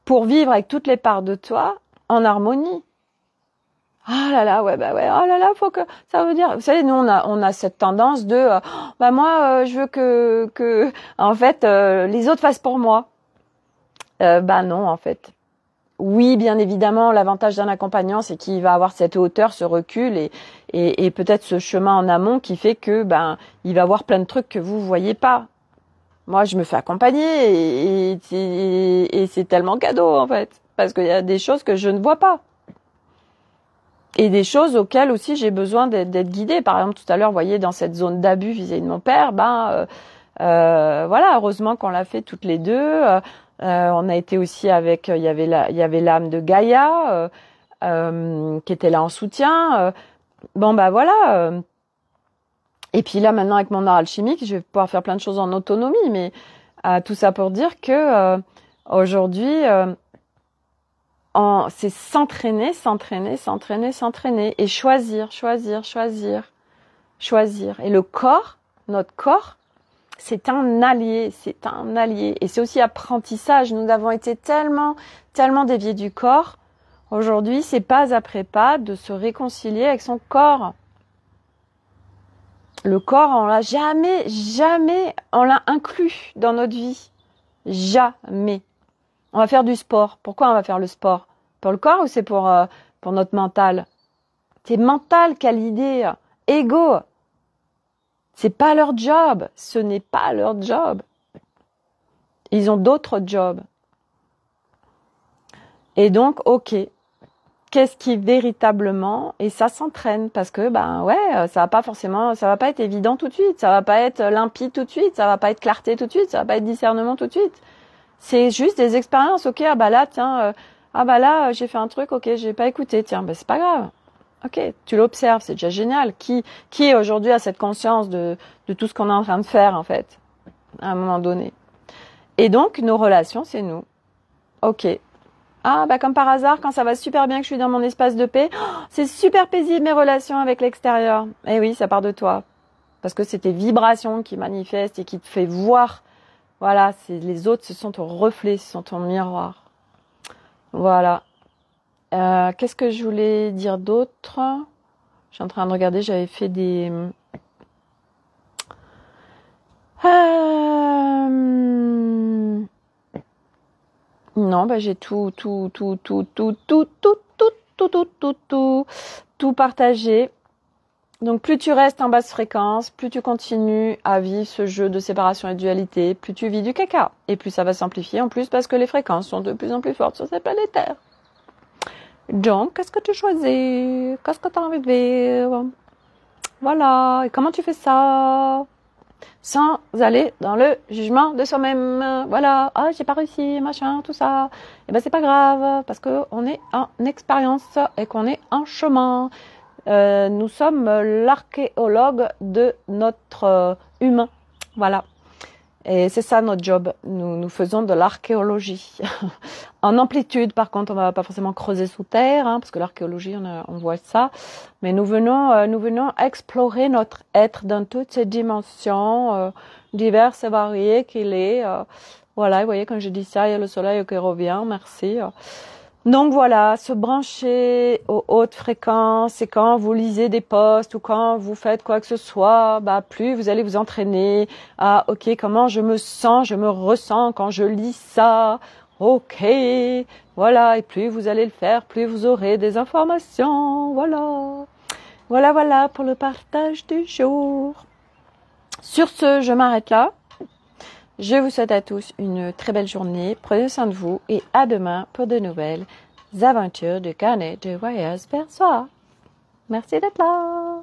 Speaker 1: pour vivre avec toutes les parts de toi en harmonie. Ah là là, oh là là, faut que, ça veut dire, vous savez, nous on a cette tendance de, moi je veux que, en fait, les autres fassent pour moi. Non, en fait. Oui, bien évidemment, l'avantage d'un accompagnant, c'est qu'il va avoir cette hauteur, ce recul et peut-être ce chemin en amont qui fait que, il va voir plein de trucs que vous voyez pas. Moi, je me fais accompagner et c'est tellement cadeau, en fait. Parce qu'il y a des choses que je ne vois pas. Et des choses auxquelles aussi j'ai besoin d'être guidée. Par exemple, tout à l'heure, vous voyez, dans cette zone d'abus vis-à-vis de mon père, heureusement qu'on l'a fait toutes les deux. On a été aussi avec, il y avait l'âme de Gaïa qui était là en soutien. Et puis là, maintenant, avec mon art alchimique, je vais pouvoir faire plein de choses en autonomie. Mais tout ça pour dire que aujourd'hui, c'est s'entraîner et choisir. Et le corps, notre corps, c'est un allié, c'est un allié. Et c'est aussi apprentissage. Nous avons été tellement déviés du corps. Aujourd'hui, c'est pas après pas de se réconcilier avec son corps. Le corps, on l'a jamais, on l'a inclus dans notre vie. Jamais. On va faire du sport. Pourquoi on va faire le sport? Pour le corps ou c'est pour notre mental? C'est mental qui a l'idée. Ego. C'est pas leur job. Ce n'est pas leur job. Ils ont d'autres jobs. Et donc, ok. Qu'est-ce qui véritablement, et ça s'entraîne parce que ça va pas être évident tout de suite, ça va pas être limpide tout de suite, ça va pas être clarté tout de suite, ça va pas être discernement tout de suite. C'est juste des expériences. Ok, j'ai fait un truc, ok, j'ai pas écouté, tiens, c'est pas grave. Ok, tu l'observes, c'est déjà génial. Qui aujourd'hui a cette conscience de tout ce qu'on est en train de faire en fait, à un moment donné. Et donc nos relations, c'est nous. Ok. Comme par hasard, quand ça va super bien que je suis dans mon espace de paix, c'est super paisible mes relations avec l'extérieur. Eh oui, ça part de toi. Parce que c'est tes vibrations qui manifestent et qui te fait voir. Voilà, les autres, ce sont ton reflet, ce sont ton miroir. Voilà. Qu'est-ce que je voulais dire d'autre? Je suis en train de regarder, j'avais fait des... Non, j'ai tout partagé. Donc plus tu restes en basse fréquence, plus tu continues à vivre ce jeu de séparation et de dualité, plus tu vis du caca. Et plus ça va s'amplifier en plus parce que les fréquences sont de plus en plus fortes sur cette planète Terre. Donc, qu'est-ce que tu choisis? Qu'est-ce que tu as envie de vivre? Voilà. Et comment tu fais ça? Sans aller dans le jugement de soi-même. Voilà, j'ai pas réussi, machin, tout ça. Et c'est pas grave, parce que on est en expérience et qu'on est en chemin. Nous sommes l'archéologue de notre humain. Voilà. Et c'est ça notre job. Nous faisons de l'archéologie. En amplitude, par contre, on va pas forcément creuser sous terre, parce que l'archéologie, on voit ça. Mais nous venons explorer notre être dans toutes ses dimensions diverses et variées qu'il est. Voilà, vous voyez, quand je dis ça, il y a le soleil qui revient. Merci. Donc voilà, se brancher aux hautes fréquences, et quand vous lisez des posts ou quand vous faites quoi que ce soit, plus vous allez vous entraîner à comment je me sens, je me ressens quand je lis ça. Ok, voilà, et plus vous allez le faire, plus vous aurez des informations. Voilà pour le partage du jour. Sur ce, je m'arrête là. Je vous souhaite à tous une très belle journée. Prenez soin de vous et à demain pour de nouvelles aventures de carnet de voyage vers soi. Merci d'être là.